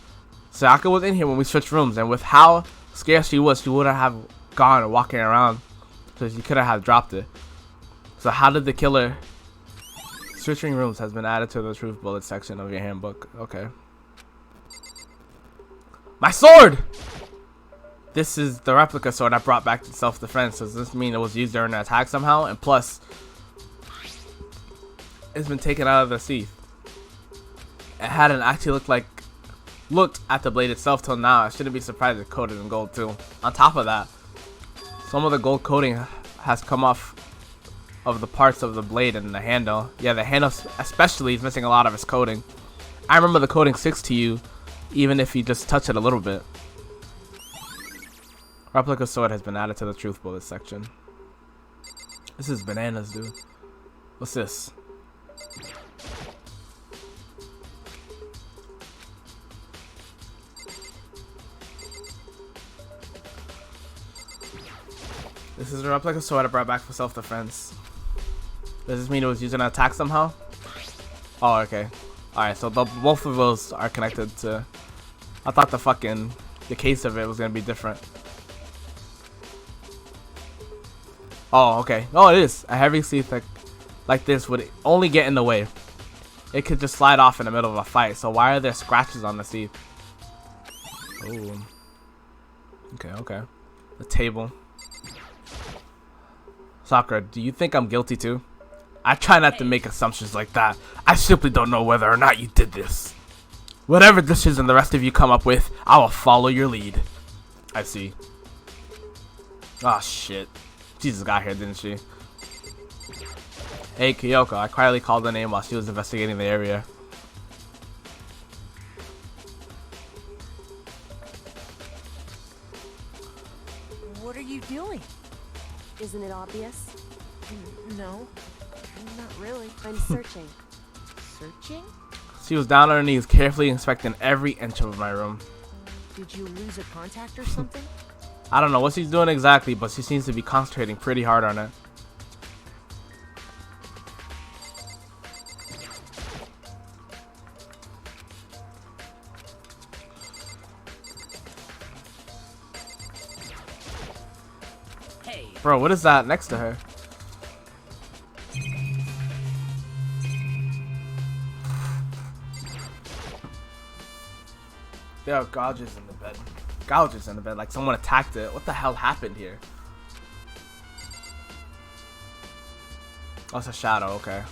Sayaka was in here when we switched rooms, and with how scared she was, she wouldn't have gone walking around, so she couldn't have dropped it. So how did the killer? Switching rooms has been added to the truth bullet section of your handbook. Okay. My sword! This is the replica sword I brought back to self-defense. Does this mean it was used during an attack somehow? And plus, it's been taken out of the sheath. It hadn't actually looked at the blade itself till now. I shouldn't be surprised it's coated in gold too. On top of that, some of the gold coating has come off of the parts of the blade and the handle. Yeah, the handle especially is missing a lot of its coating. I remember the coating sticks to you even if you just touch it a little bit. Replica sword has been added to the truth bullet section. This is bananas, dude. What's this? This is a replica sword I brought back for self-defense. Does this mean it was used in an attack somehow? Oh, okay. Alright, so both of those are connected to... I thought the case of it was going to be different. Oh, okay. Oh, it is. A heavy sheath like this would only get in the way. It could just slide off in the middle of a fight. So why are there scratches on the sheath? Oh. Okay, okay. The table. Sakura, do you think I'm guilty too? I try not to make assumptions like that. I simply don't know whether or not you did this. Whatever decision the rest of you come up with, I will follow your lead. I see. Oh shit. Jesus got here, didn't she? Hey Kyoko, I quietly called her name while she was investigating the area. What are you doing? Isn't it obvious? No, not really. I'm searching. Searching? She was down on her knees, carefully inspecting every inch of my room. Did you lose a contact or something? I don't know what she's doing exactly, but she seems to be concentrating pretty hard on it. Hey. Bro, what is that next to her? There are gouges in the bed. Gouges in the bed, like someone attacked it. What the hell happened here? Oh, it's a shadow, okay.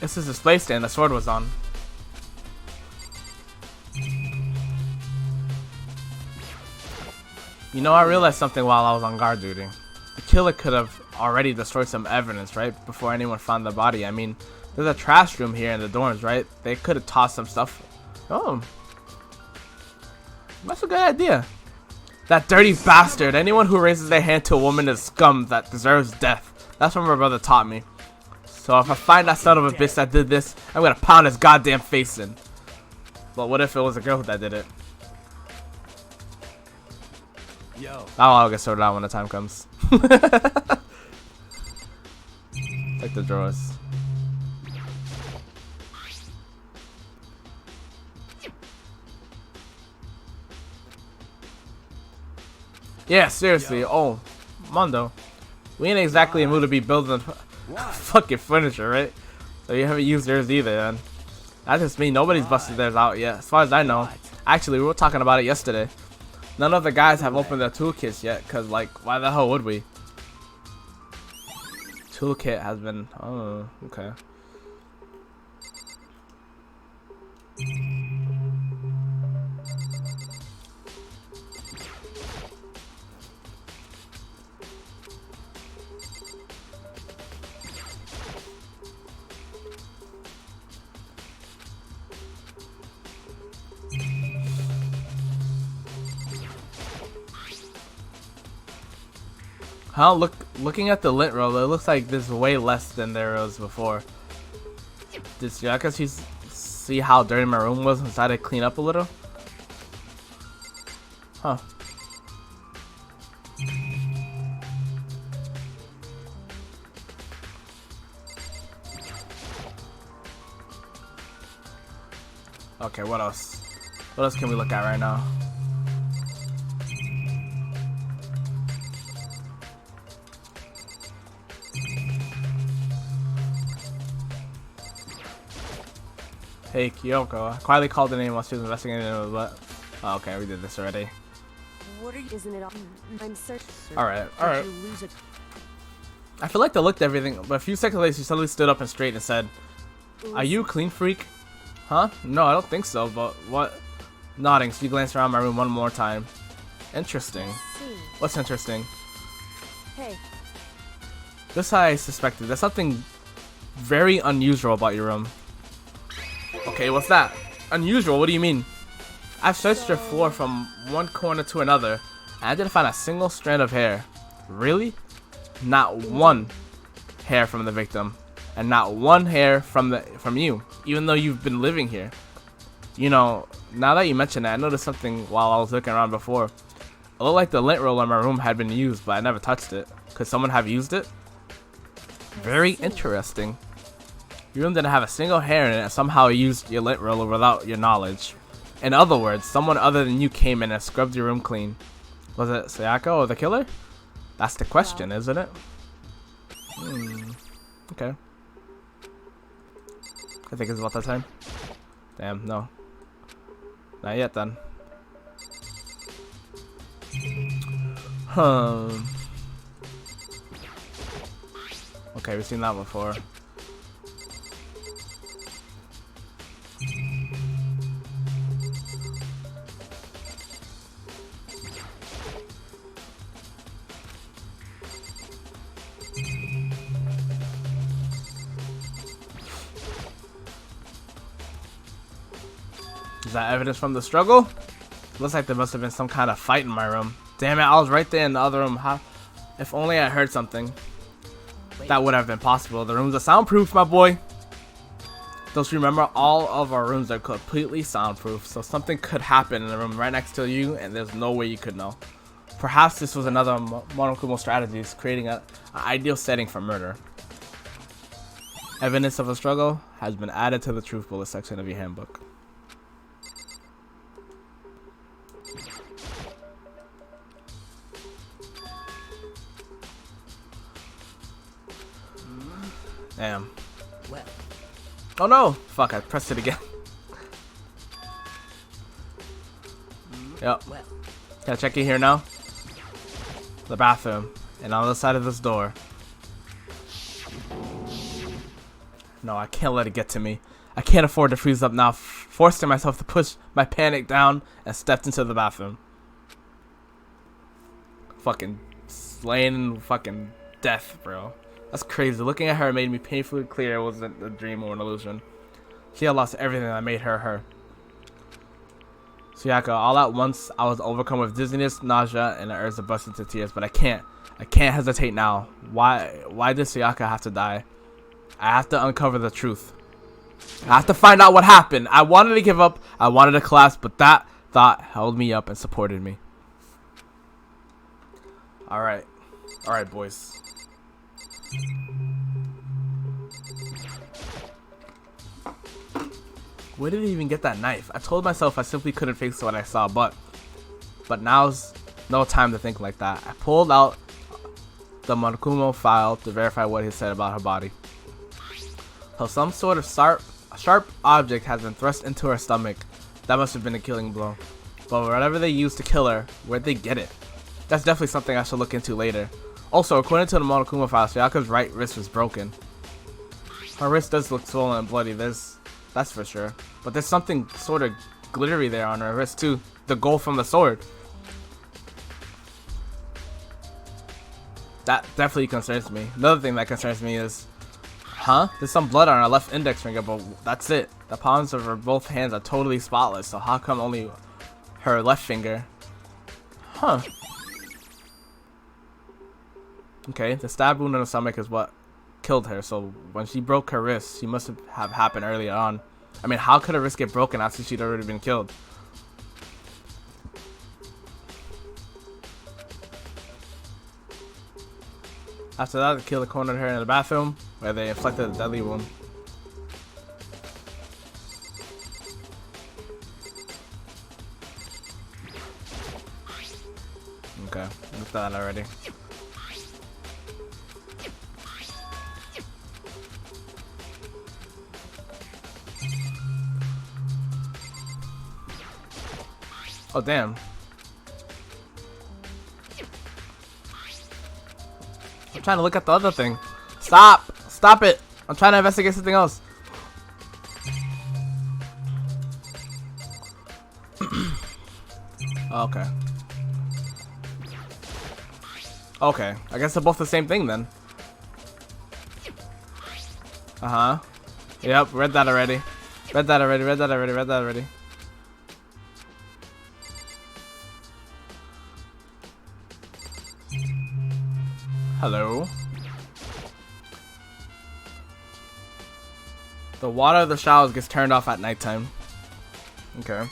This is the display stand the sword was on. You know, I realized something while I was on guard duty. The killer could have already destroyed some evidence, right? Before anyone found the body. I mean, there's a trash room here in the dorms, right? They could have tossed some stuff. Oh. That's a good idea. That dirty bastard. Anyone who raises their hand to a woman is scum that deserves death. That's what my brother taught me. So if I find that son of a bitch that did this, I'm gonna pound his goddamn face in. But what if it was a girl that did it? Yo. I'll get sorted out when the time comes. Like the drawers. Yeah, seriously. Oh, Mondo. We ain't exactly in the mood to be building fucking furniture, right? So you haven't used theirs either, then. That just means nobody's busted theirs out yet, as far as I know. Actually, we were talking about it yesterday. None of the guys have opened their toolkits yet, because, like, why the hell would we? Toolkit has been... Oh, okay. Huh? Looking at the lint roll, it looks like there's way less than there was before. Did Sayaka see how dirty my room was and decided to clean up a little? Huh. Okay, what else? What else can we look at right now? Hey Kyoko, I quietly called the name while she was investigating it, but oh, okay, we did this already. What are you? Isn't it? I'm certain. Alright. Did you lose a I feel like they looked at everything, but a few seconds later she suddenly stood up and straight and said, "Are you a clean freak?" Huh? No, I don't think so, but what? Nodding, she glanced around my room one more time. Interesting. What's interesting? Hey, Just how I suspected. There's something very unusual about your room. Okay, what's that? Unusual? What do you mean? I've searched your floor from one corner to another, and I didn't find a single strand of hair. Really? Not one hair from the victim, and not one hair from you, even though you've been living here. You know, now that you mention that, I noticed something while I was looking around before. It looked like the lint roll in my room had been used, but I never touched it. Could someone have used it? Very interesting. Your room didn't have a single hair in it, and somehow you used your lint roller without your knowledge. In other words, someone other than you came in and scrubbed your room clean. Was it Sayaka or the killer? That's the question, isn't it? Okay. I think it's about that time. Damn, no. Not yet then. Okay, we've seen that before. Is that evidence from the struggle? Looks like there must have been some kind of fight in my room. Damn it, I was right there in the other room. How? If only I heard something. That would have been possible. The rooms are soundproof, my boy. Don't you remember, all of our rooms are completely soundproof, so something could happen in the room right next to you, and there's no way you could know. Perhaps this was another Monokumo strategies, creating an ideal setting for murder. Evidence of a struggle has been added to the truth bullet section of your handbook. Damn. well? Oh no! Fuck, I pressed it again. Yep. Well, Can I check in here now? The bathroom. And on the other side of this door. No, I can't let it get to me. I can't afford to freeze up now. Forcing myself to push my panic down and stepped into the bathroom. Fucking slain fucking death, bro. That's crazy. Looking at her made me painfully clear it wasn't a dream or an illusion. She had lost everything that made her her. Sayaka, all at once I was overcome with dizziness, nausea, and the urge to burst into tears, but I can't hesitate now. Why did Sayaka have to die? I have to uncover the truth. I have to find out what happened. I wanted to give up, I wanted to collapse, but that thought held me up and supported me. Alright. Alright, boys. Where did he even get that knife? I told myself I simply couldn't face what I saw, but now's no time to think like that. I pulled out the Monokuma file to verify what he said about her body. So some sort of sharp object has been thrust into her stomach. That must have been a killing blow. But whatever they used to kill her, where'd they get it? That's definitely something I should look into later. Also, according to the Monokuma file, Sayaka's right wrist was broken. Her wrist does look swollen and bloody, that's for sure. But there's something sort of glittery there on her wrist too. The gold from the sword. That definitely concerns me. Another thing that concerns me is, there's some blood on her left index finger, but that's it. The palms of her both hands are totally spotless, so how come only her left finger? Okay, the stab wound in the stomach is what killed her, so when she broke her wrist, she must have happened earlier on. I mean, how could her wrist get broken after she'd already been killed? After that, the killer cornered her in the bathroom, where they inflicted a deadly wound. Okay, looked at that already. Oh, damn. I'm trying to look at the other thing. Stop! Stop it! I'm trying to investigate something else. Okay. Okay. I guess they're both the same thing then. Yep, read that already. Read that already. Hello. The water of the showers gets turned off at nighttime. Okay.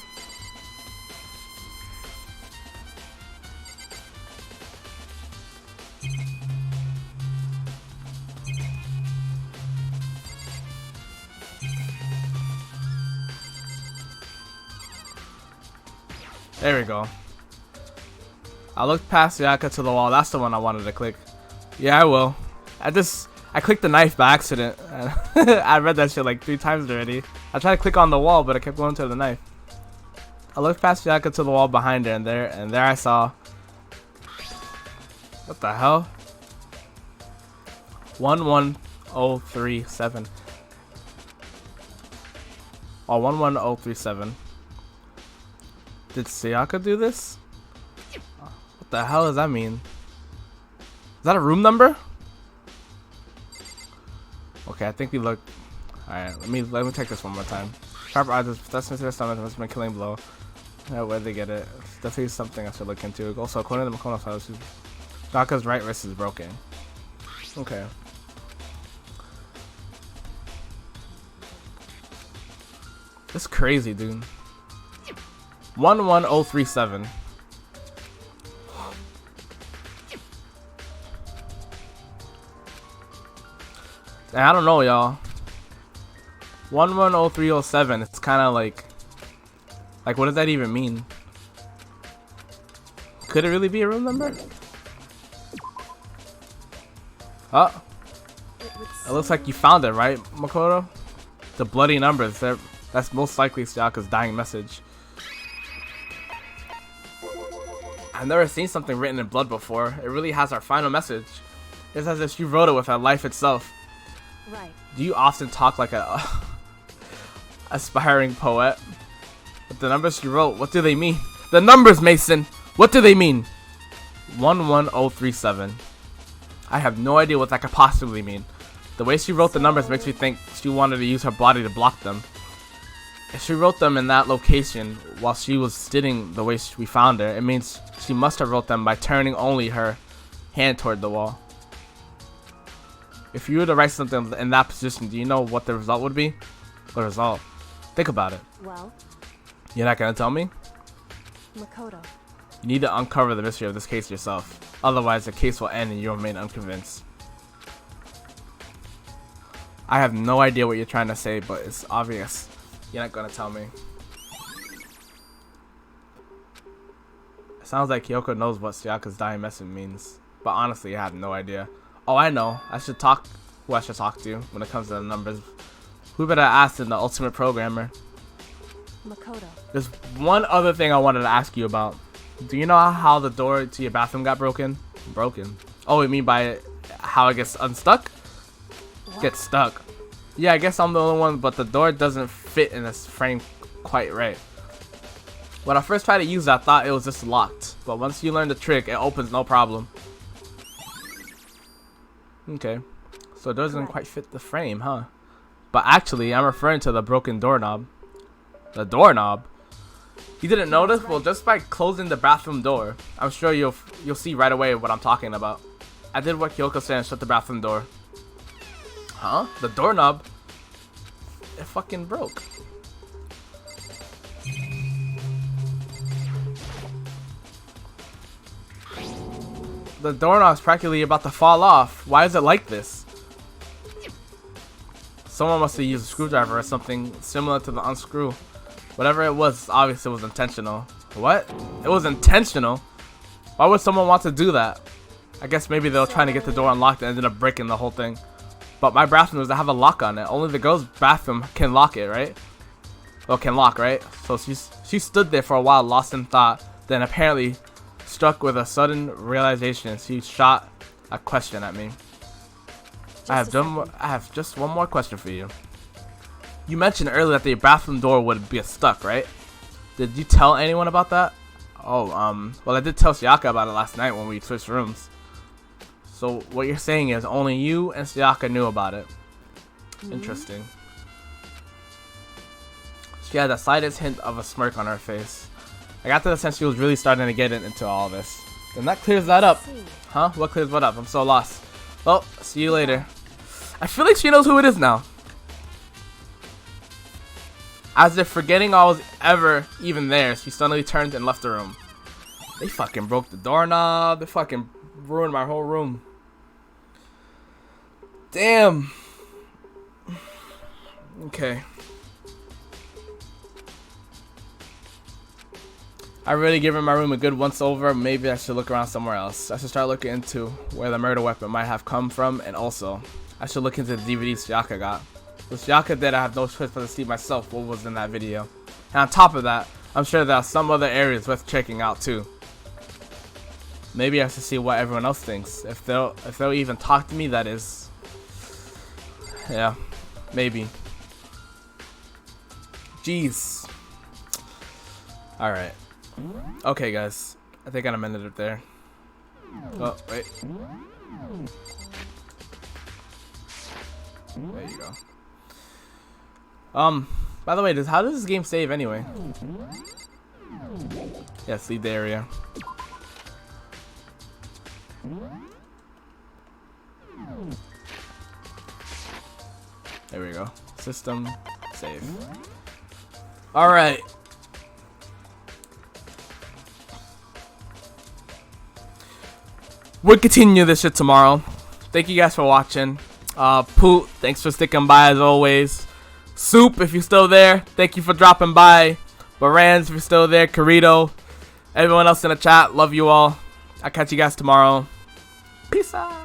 There we go. I looked past Yaka to the wall. That's the one I wanted to click. Yeah, I will. I clicked the knife by accident. I read that shit like 3 times already. I tried to click on the wall, but I kept going to the knife. I looked past Yaka to the wall behind her, and there I saw. What the hell? 11037. Oh, 11037. Did Sayaka do this? What the hell does that mean? Is that a room number? Okay, I think we looked. Alright, let me check this one more time. Sharp eyes, that's Mr. Stomach, must have been killing blow. Yeah, where'd they get it? It's definitely something I should look into. Also, according to the Makono files, Sayaka's right wrist is broken. Okay. That's crazy, dude. 11037. And I don't know, y'all. 110307. It's kind of like what does that even mean? Could it really be a room number? Oh, it looks like you found it, right, Makoto? The bloody numbers. That's most likely Sayaka's dying message. I've never seen something written in blood before. It really has our final message. It's as if she wrote it with her life itself. Right. Do you often talk like a aspiring poet? But the numbers she wrote, what do they mean? The numbers, Mason! What do they mean? 11037. I have no idea what that could possibly mean. The way she wrote the numbers makes me think she wanted to use her body to block them. If she wrote them in that location while she was sitting the way we found her, it means she must have wrote them by turning only her hand toward the wall. If you were to write something in that position, do you know what the result would be? The result. Think about it. Well, You're not gonna tell me? Makoto. You need to uncover the mystery of this case yourself. Otherwise, the case will end and you'll remain unconvinced. I have no idea what you're trying to say, but it's obvious. You're not gonna tell me. It sounds like Kyoko knows what Sayaka's dying message means, but honestly, I have no idea. Oh, I know. I should talk who I should talk to when it comes to the numbers. Who better ask than the ultimate programmer? Makoto. There's one other thing I wanted to ask you about. Do you know how the door to your bathroom got broken? Broken? Oh, you mean by how it gets unstuck? What? Gets stuck. Yeah, I guess I'm the only one, but the door doesn't fit in this frame quite right. When I first tried to use it, I thought it was just locked, but once you learn the trick, it opens no problem. Okay, so it doesn't quite fit the frame, huh? But actually, I'm referring to the broken doorknob. The doorknob? You didn't notice? Well, just by closing the bathroom door, I'm sure you'll see right away what I'm talking about. I did what Kyoko said and shut the bathroom door. Huh? The doorknob? It fucking broke. The doorknob's practically about to fall off. Why is it like this? Someone must have used a screwdriver or something similar to the unscrew. Whatever it was, obviously it was intentional. What? It was intentional? Why would someone want to do that? I guess maybe they were trying to get the door unlocked and ended up breaking the whole thing. But my bathroom doesn't have a lock on it. Only the girl's bathroom can lock it, right? Well, can lock, right? So she stood there for a while, lost in thought. Then apparently struck with a sudden realization. She shot a question at me. I have just one more question for you. You mentioned earlier that your bathroom door would be stuck, right? Did you tell anyone about that? Oh, well, I did tell Sayaka about it last night when we switched rooms. So what you're saying is only you and Sayaka knew about it. Interesting. She had the slightest hint of a smirk on her face. I got the sense she was really starting to get into all this. Then that clears that up. Huh? What clears what up? I'm so lost. Well, see you later. I feel like she knows who it is now. As if forgetting I was ever even there, she suddenly turned and left the room. They fucking broke the doorknob. They fucking ruined my whole room. Damn. Okay. I really given my room a good once over. Maybe I should look around somewhere else. I should start looking into where the murder weapon might have come from, and also I should look into the DVD Sayaka got. With Sayaka dead, I have no choice but to see myself what was in that video. And on top of that, I'm sure there are some other areas worth checking out too. Maybe I should see what everyone else thinks. If they'll even talk to me, that is. Yeah, maybe. Jeez. Alright. Okay, guys. I think I'm ended it there. Oh, wait. There you go. By the way, how does this game save anyway? Yes, leave the area. There we go. System, save. Alright. We'll continue this shit tomorrow. Thank you guys for watching. Poot, thanks for sticking by as always. Soup, if you're still there, thank you for dropping by. Barans, if you're still there. Carito, everyone else in the chat, love you all. I'll catch you guys tomorrow. Peace out.